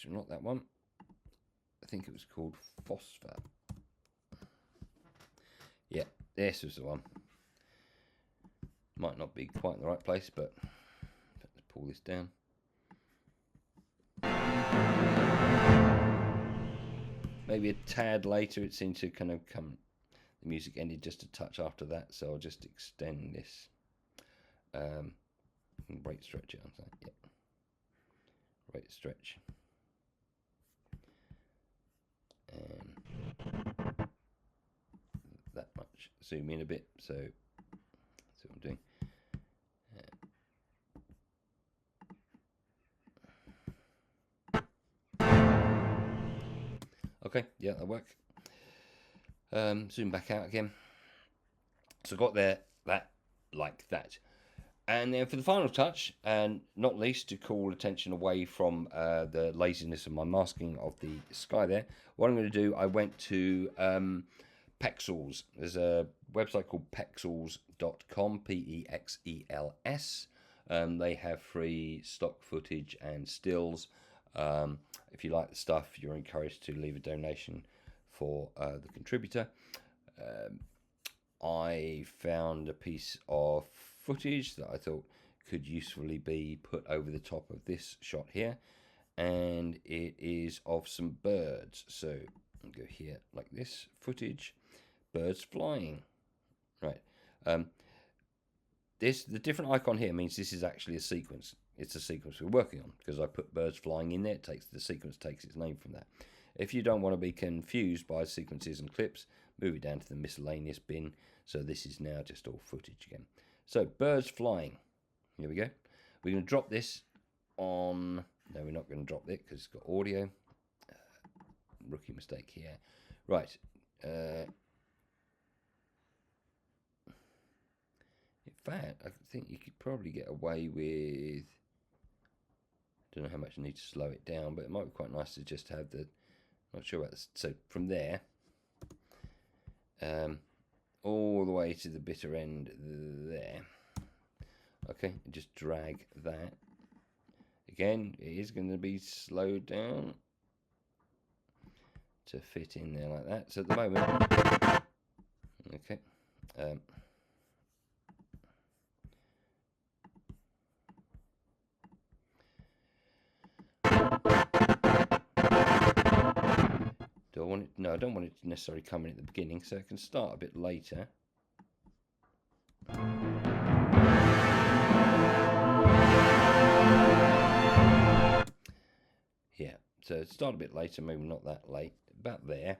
not that one, I think it was called Phospher. Yeah, this was the one. Might not be quite in the right place, but let's pull this down. Maybe a tad later it seemed to kind of come, the music ended just a touch after that, so I'll just extend this. Rate stretch it, I'm saying, yeah. Rate stretch. And that much. Zoom in a bit, so that's what I'm doing. Okay, yeah, that'll work. Zoom back out again. So got there, that, like that. And then for the final touch, and not least to call attention away from the laziness of my masking of the sky there, what I'm going to do, I went to Pexels. There's a website called pexels.com, P-E-X-E-L-S. They have free stock footage and stills. If you like the stuff, you're encouraged to leave a donation for the contributor. I found a piece of footage that I thought could usefully be put over the top of this shot here, and it is of some birds. So I'll go here like this, footage, birds flying. Right. The different icon here means this is actually a sequence. It's a sequence we're working on, because I put birds flying in there. The sequence takes its name from that. If you don't want to be confused by sequences and clips, move it down to the miscellaneous bin. So this is now just all footage again. So birds flying. Here we go. We're going to drop this on. No, we're not going to drop it because it's got audio. Rookie mistake here. Right. In fact, I think you could probably get away with. Don't know how much I need to slow it down, but it might be quite nice to just have the Not sure about this. So from there, all the way to the bitter end there. Okay, just drag that. Again, it is going to be slowed down to fit in there like that. So at the moment, okay. Do I want it? No, I don't want it to necessarily come in at the beginning, so I can start a bit later. Yeah, so start a bit later, maybe not that late, about there.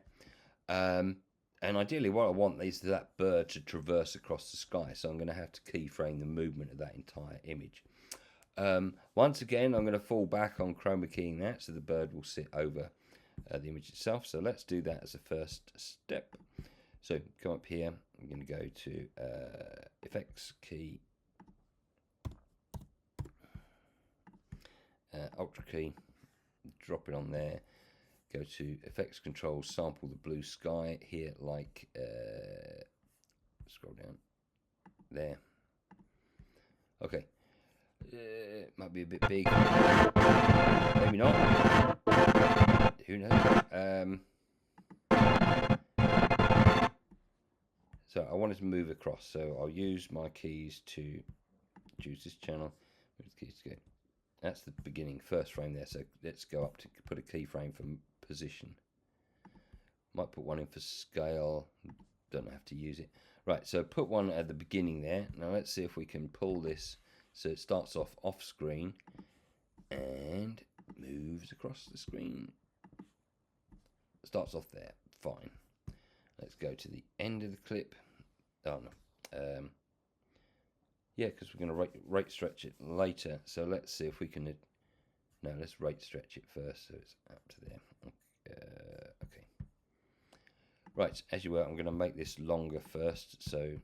And ideally what I want is that bird to traverse across the sky, so I'm going to have to keyframe the movement of that entire image. Once again, I'm going to fall back on chroma keying that, so the bird will sit over the image itself. So let's do that as a first step. So come up here, I'm going to go to effects key, ultra key, drop it on there, go to effects control, sample the blue sky here, like scroll down there. Okay, might be a bit big, maybe not, who knows. So I wanted to move across, so I'll use my keys to choose this channel, move the keys to go. That's the beginning, first frame there, so let's go up to put a keyframe for position. Might put one in for scale, don't have to use it. Right, so put one at the beginning there. Now let's see if we can pull this so it starts off screen and moves across the screen. Starts off there, fine. Let's go to the end of the clip. Oh no, yeah, because we're going to rate stretch it later. So let's see if we can. No, let's rate stretch it first, so it's up to there. Okay. Right, as you were, I'm going to make this longer first, so you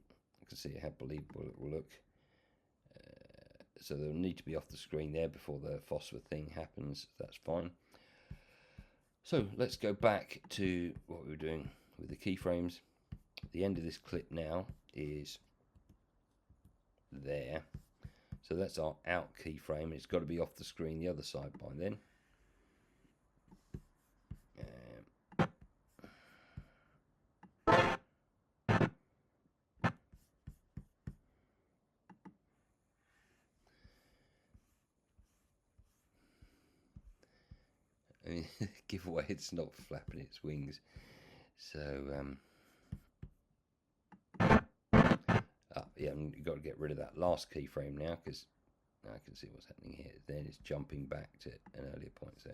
can see how believable it will look. So they'll need to be off the screen there before the phosphor thing happens. That's fine. So let's go back to what we were doing with the keyframes. The end of this clip now is there. So that's our out keyframe. It's got to be off the screen the other side by then. I mean, giveaway, it's not flapping its wings. So, yeah, you've got to get rid of that last keyframe now, because I can see what's happening here. Then it's jumping back to an earlier point. So,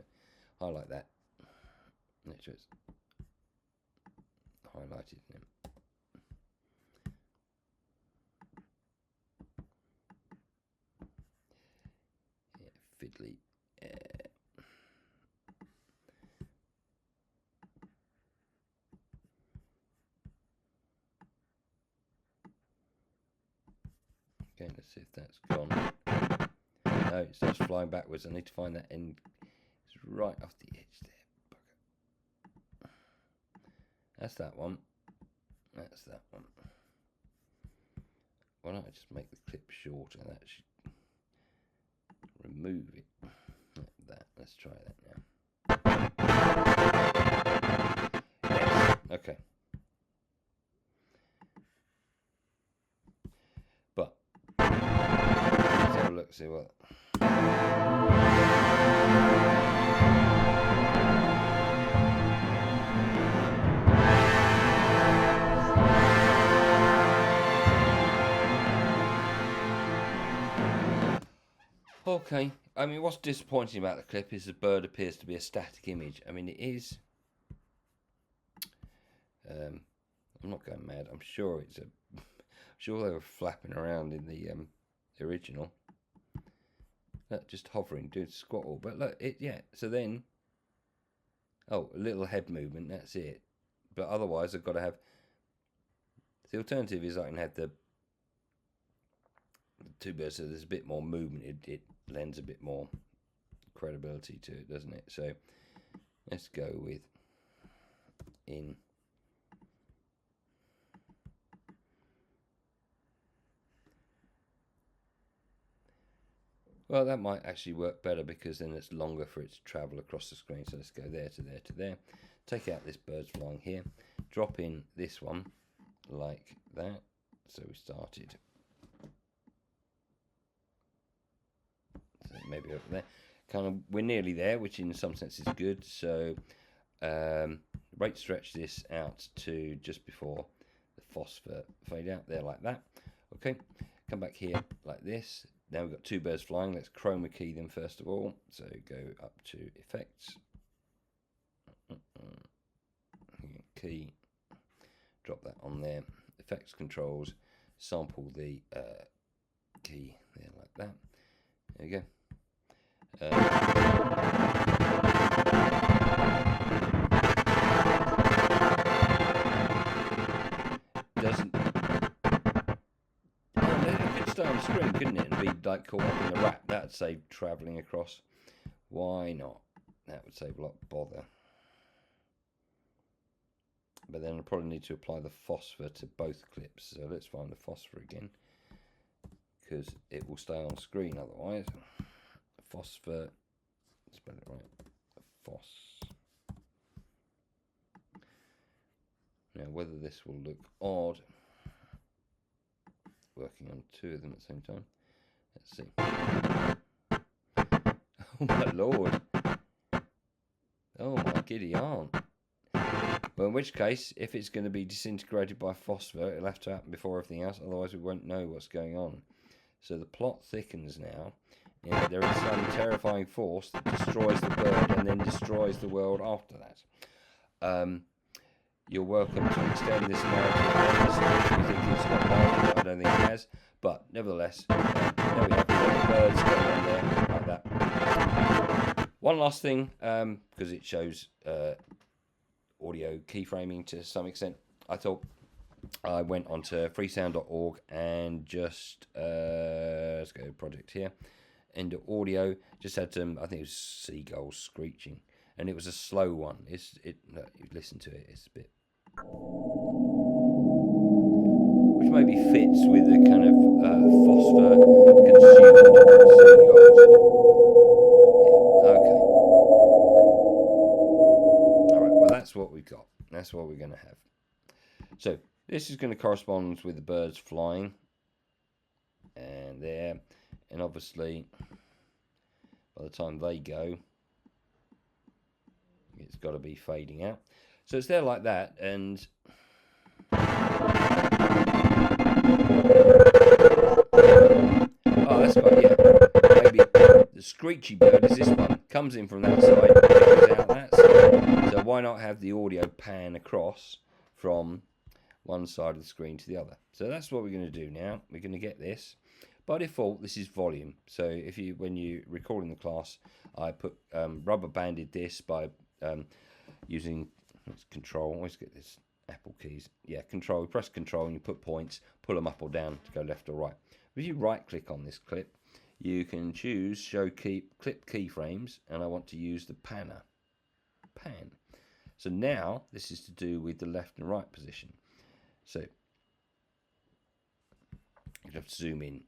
highlight that. Make sure it's highlighted now. Yeah, fiddly. Okay, let's see if that's gone. No, it starts flying backwards. I need to find that end. It's right off the edge there. Bugger. That's that one. That's that one. Why don't I just make the clip shorter? That should remove it. Like that. Let's try that now. Yes. Okay. But let's have a look, see what. Okay, I mean, what's disappointing about the clip is the bird appears to be a static image. I mean, it is. I'm not going mad. I'm sure it's a. I'm sure they were flapping around in the original. Look, just hovering, doing squattle. But look, yeah. So then, oh, a little head movement. That's it. But otherwise, I've got to have. The alternative is I can have the two birds, so there's a bit more movement. It lends a bit more credibility to it, doesn't it? So let's go with in. Well, that might actually work better because then it's longer for it to travel across the screen. So let's go there to there to there. Take out this bird's flying here. Drop in this one like that. So we started. So maybe over there. Kind of, we're nearly there, which in some sense is good. So rate stretch this out to just before the phosphor fade out there like that. Okay, come back here like this. Now we've got two birds flying. Let's chroma key them first of all. So go up to effects, key, drop that on there. Effects controls, sample the key there like that. There you go. Doesn't. It could stay on the screen, couldn't it, and be like caught up in the wrap? That'd save travelling across. Why not? That would save a lot of bother. But then I probably need to apply the phosphor to both clips. So let's find the phosphor again, because it will stay on screen otherwise. Phosphor, spell it right. Now whether this will look odd working on two of them at the same time. Let's see. Oh my lord. Oh my giddy aunt. Well, in which case, if it's going to be disintegrated by phosphor, it'll have to happen before everything else, otherwise we won't know what's going on. So the plot thickens now. Yeah, there is some terrifying force that destroys the bird and then destroys the world after that. You're welcome to extend this narrative if you think it's got value. I don't think it has, but nevertheless, there we have the birds going on there like that. One last thing, because it shows audio keyframing to some extent, I thought I went onto freesound.org and just let's go to project here. Into audio, just had some, I think it was seagulls screeching, and it was a slow one. Listen to it, it's a bit, which maybe fits with the kind of phosphor consumed seagulls. Yeah, okay. All right, well that's what we've got. That's what we're going to have. So this is going to correspond with the birds flying, and there. And obviously, by the time they go, it's got to be fading out. So it's there like that, and oh, that's quite, yeah. Maybe the screechy bird is this one. Comes in from that side, goes out that side. So why not have the audio pan across from one side of the screen to the other? So that's what we're going to do now. We're going to get this. By default, this is volume. So if you, when you recording the class, I put rubber banded this by using control. Always get this Apple keys. Yeah, control. Press control and you put points. Pull them up or down to go left or right. If you right click on this clip, you can choose show clip keyframes, and I want to use the pan. So now this is to do with the left and right position. So you have to zoom in.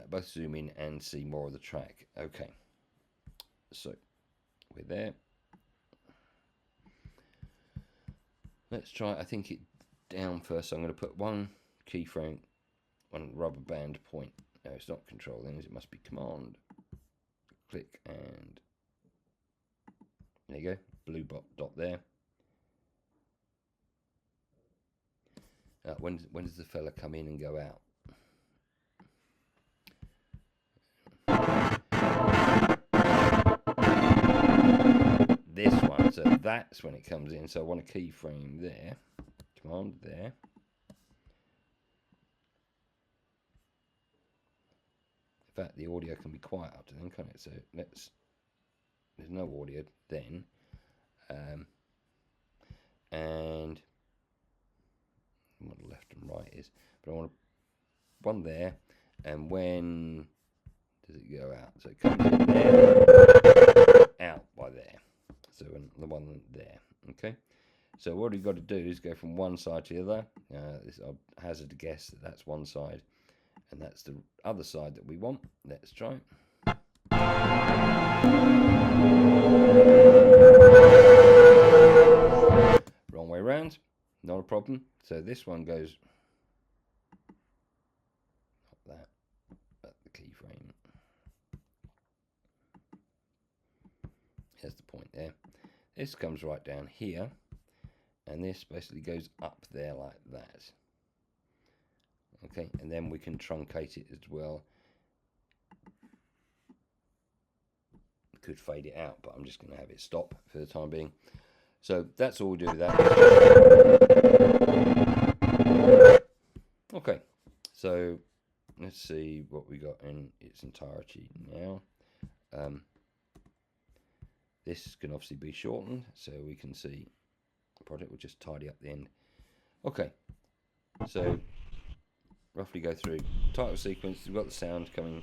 Both zoom in and see more of the track. Okay, so we're there. Let's try, I think it down first. So I'm going to put one keyframe, one rubber band point. No, it's not control then, it must be command. Click and there you go, blue dot there. When does the fella come in and go out? This one, so that's when it comes in. So I want a keyframe there, command there. In fact, the audio can be quiet up to then, can't it? So there's no audio then, and what the left and right is, but I want one there, and when does it go out? So it comes in there, out by there. So the one there, okay. So what we've got to do is go from one side to the other. I'll hazard a guess that that's one side, and that's the other side that we want. Let's try. Wrong way round, not a problem. So this one goes like that at the keyframe. Here's the point there. This comes right down here, and this basically goes up there like that. Okay, and then we can truncate it as well. Could fade it out, but I'm just going to have it stop for the time being. So that's all we do with that. Okay, so let's see what we got in its entirety now. This can obviously be shortened, so we can see the project will just tidy up the end. Okay, so roughly go through title sequence. We've got the sound coming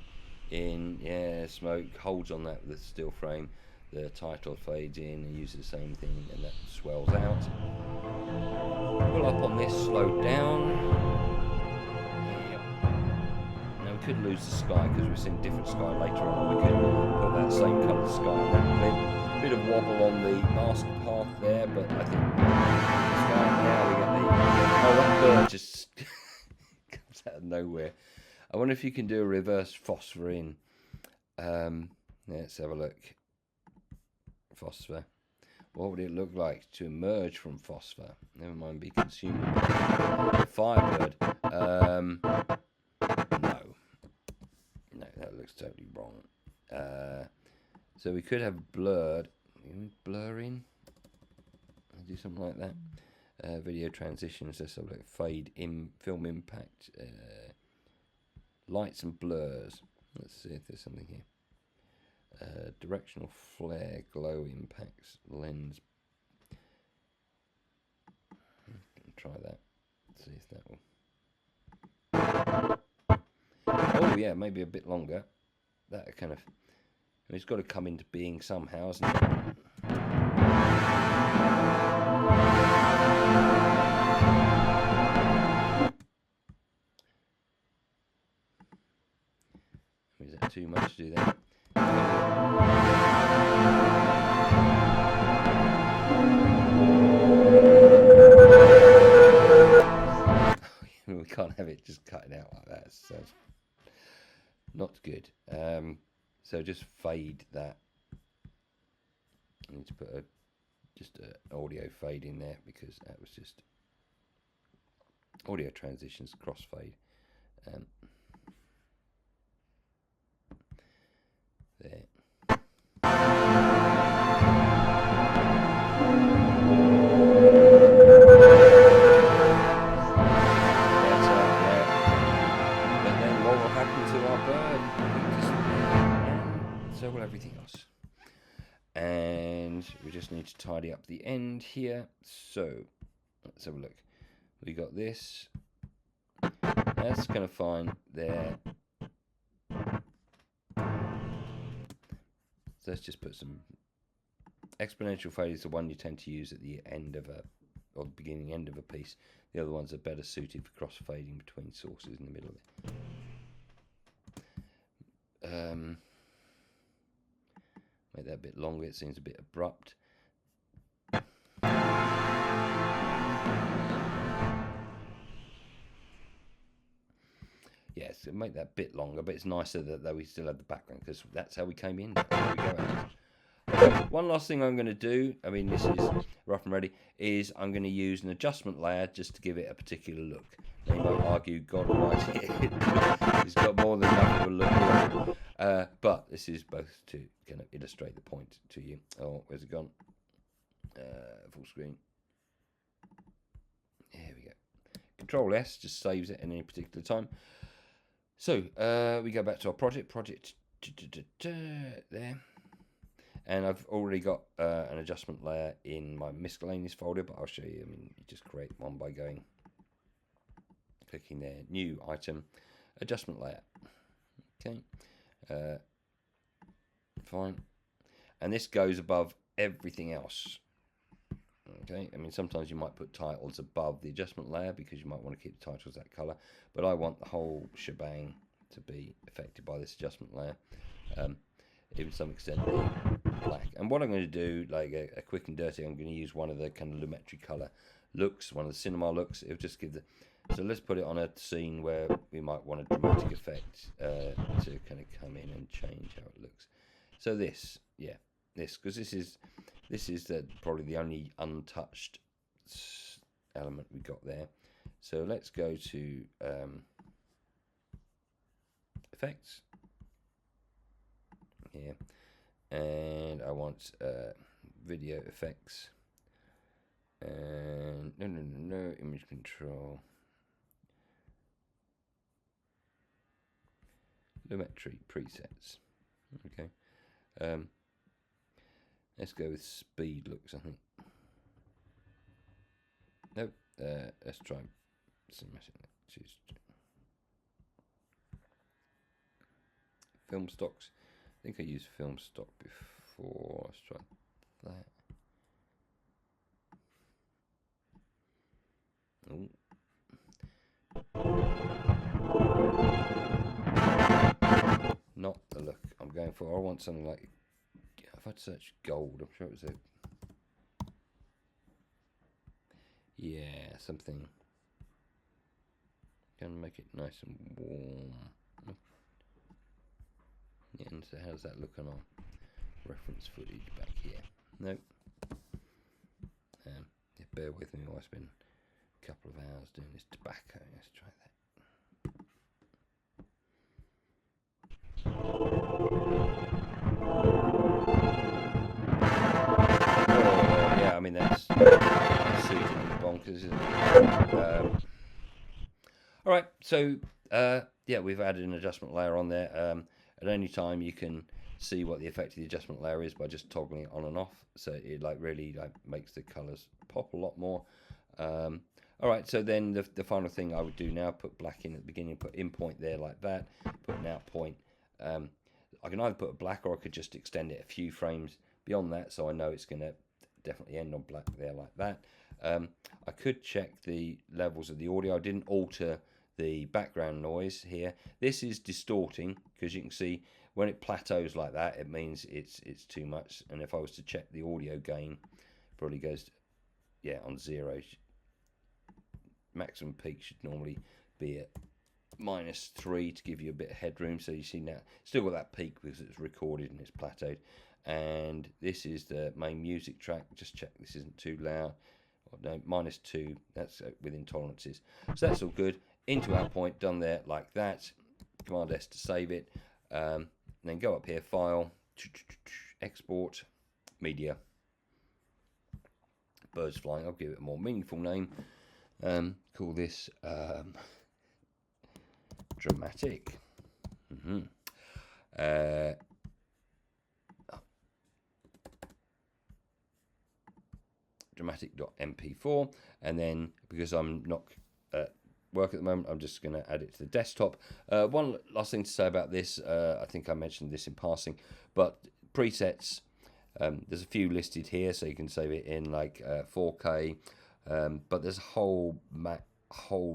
in, yeah, smoke holds on that with the still frame. The title fades in and uses the same thing, and that swells out. Pull up on this, slow down. Yep. Now we could lose the sky because we're seeing different sky later on. We could put that same colour sky on that clip. Bit of wobble on the mask path there, but I think the sky now we get the that bird just comes out of nowhere. I wonder if you can do a reverse phosphor in. Let's have a look. Phosphor. What would it look like to emerge from phosphor? Never mind, be consumed. Firebird. No, that looks totally wrong. So we could have blurred. Blur in. Do something like that. Video transitions. Let's have a look. Fade in. Film impact. Lights and blurs. Let's see if there's something here. Directional flare, glow impacts, lens. Try that. See if that will. Oh yeah, maybe a bit longer. That kind of. It's got to come into being somehow, hasn't it? Is that too much to do that? We can't have it just cutting out like that. So not good. So just fade that. I need to put just an audio fade in there because that was just audio transitions crossfade. There. So will everything else. And we just need to tidy up the end here. So let's have a look. We got this. That's kind of fine there. So let's just put some exponential fade is the one you tend to use at the end of a or the beginning end of a piece. The other ones are better suited for cross fading between sources in the middle of it. Make that a bit longer, it seems a bit abrupt. Yes, yeah, make that a bit longer, but it's nicer that we still have the background because that's how we came in. There we go. Okay, one last thing I'm going to do, I mean this is rough and ready, is I'm going to use an adjustment layer just to give it a particular look. Now you might argue, God almighty, it's got more than enough of a look. But this is both to kind of illustrate the point to you. Oh, where's it gone? Full screen. There we go. Control S just saves it at any particular time. So we go back to our project there. And I've already got an adjustment layer in my miscellaneous folder, but I'll show you. I mean, you just create one by clicking there, new item, adjustment layer. Okay, fine. And this goes above everything else. Okay, I mean, sometimes you might put titles above the adjustment layer because you might want to keep the titles that color, but I want the whole shebang to be affected by this adjustment layer, even to some extent black. And what I'm going to do, like a quick and dirty, I'm going to use one of the kind of Lumetri color looks, one of the cinema looks. It'll just give the, so let's put it on a scene where we might want a dramatic effect to kind of come in and change how it looks. So this, yeah, this, because this is probably the only untouched element we got there. So let's go to effects here, and I want video effects, and no image control, Lumetri presets. Okay, let's go with speed looks, I think. Nope, let's try cinematic. Choose film stocks. I think I used film stock before. Let's try that. Oh. Not the look I'm going for. I want something like, if I'd search gold, I'm sure it was a, yeah, something. Gonna make it nice and warm. Yeah, and so how's that look on our reference footage back here? Nope. Yeah, bear with me while I spend a couple of hours doing this tobacco. Let's try that. Yeah, I mean that's suiting the bonkers, isn't it? All right, so yeah, we've added an adjustment layer on there. At any time, you can see what the effect of the adjustment layer is by just toggling it on and off. So it like really like makes the colors pop a lot more. All right, so then the final thing I would do now, put black in at the beginning, put in point there like that, put an out point. I can either put a black, or I could just extend it a few frames beyond that, so I know it's going to definitely end on black there like that. I could check the levels of the audio. I didn't alter the background noise here. This is distorting, because you can see when it plateaus like that, it means it's too much. And if I was to check the audio gain, probably goes, yeah, on 0. Maximum peak should normally be at -3 to give you a bit of headroom. So you see now, still got that peak because it's recorded and it's plateaued. And this is the main music track. Just check this isn't too loud. Oh, no, -2. That's within tolerances. So that's all good. Into our point, done there like that. Command S to save it. Then go up here, File, Export, Media. Birds flying. I'll give it a more meaningful name. Call this Dramatic. Dramatic.mp4, and then because I'm not at work at the moment, I'm just going to add it to the desktop. One last thing to say about this, I think I mentioned this in passing, but presets, there's a few listed here, so you can save it in like 4K, but there's a whole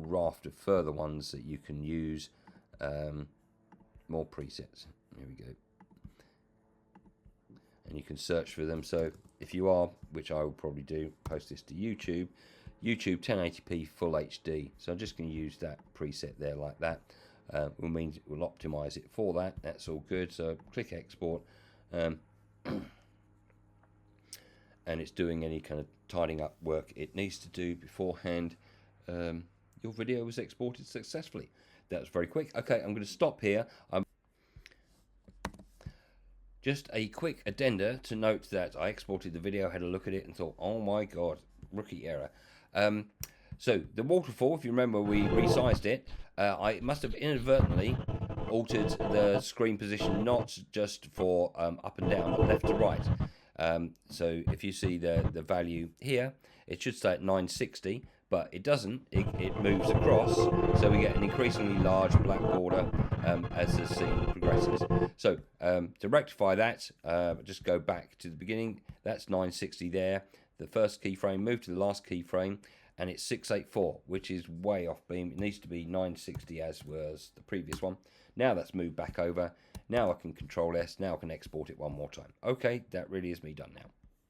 raft of further ones that you can use. More presets. Here we go. And you can search for them. So if you are, which I will probably do, post this to YouTube 1080p full HD. So I'm just going to use that preset there like that. We'll optimize it for that. That's all good. So click export, and it's doing any kind of tidying up work it needs to do beforehand. Your video was exported successfully. That was very quick. Okay, I'm going to stop here. Just a quick addenda to note that I exported the video, had a look at it, and thought, oh my god, rookie error. So the waterfall, if you remember, we resized it. I must have inadvertently altered the screen position, not just for up and down, but left to right. So if you see the value here, it should stay at 960, but it doesn't. It moves across, so we get an increasingly large black border as the scene progresses. So to rectify that, just go back to the beginning. That's 960 there. the first keyframe, move to the last keyframe, and it's 684, which is way off beam. It needs to be 960 as was the previous one. Now that's moved back over. Now I can Control S. Now I can export it one more time. Okay, that really is me done now.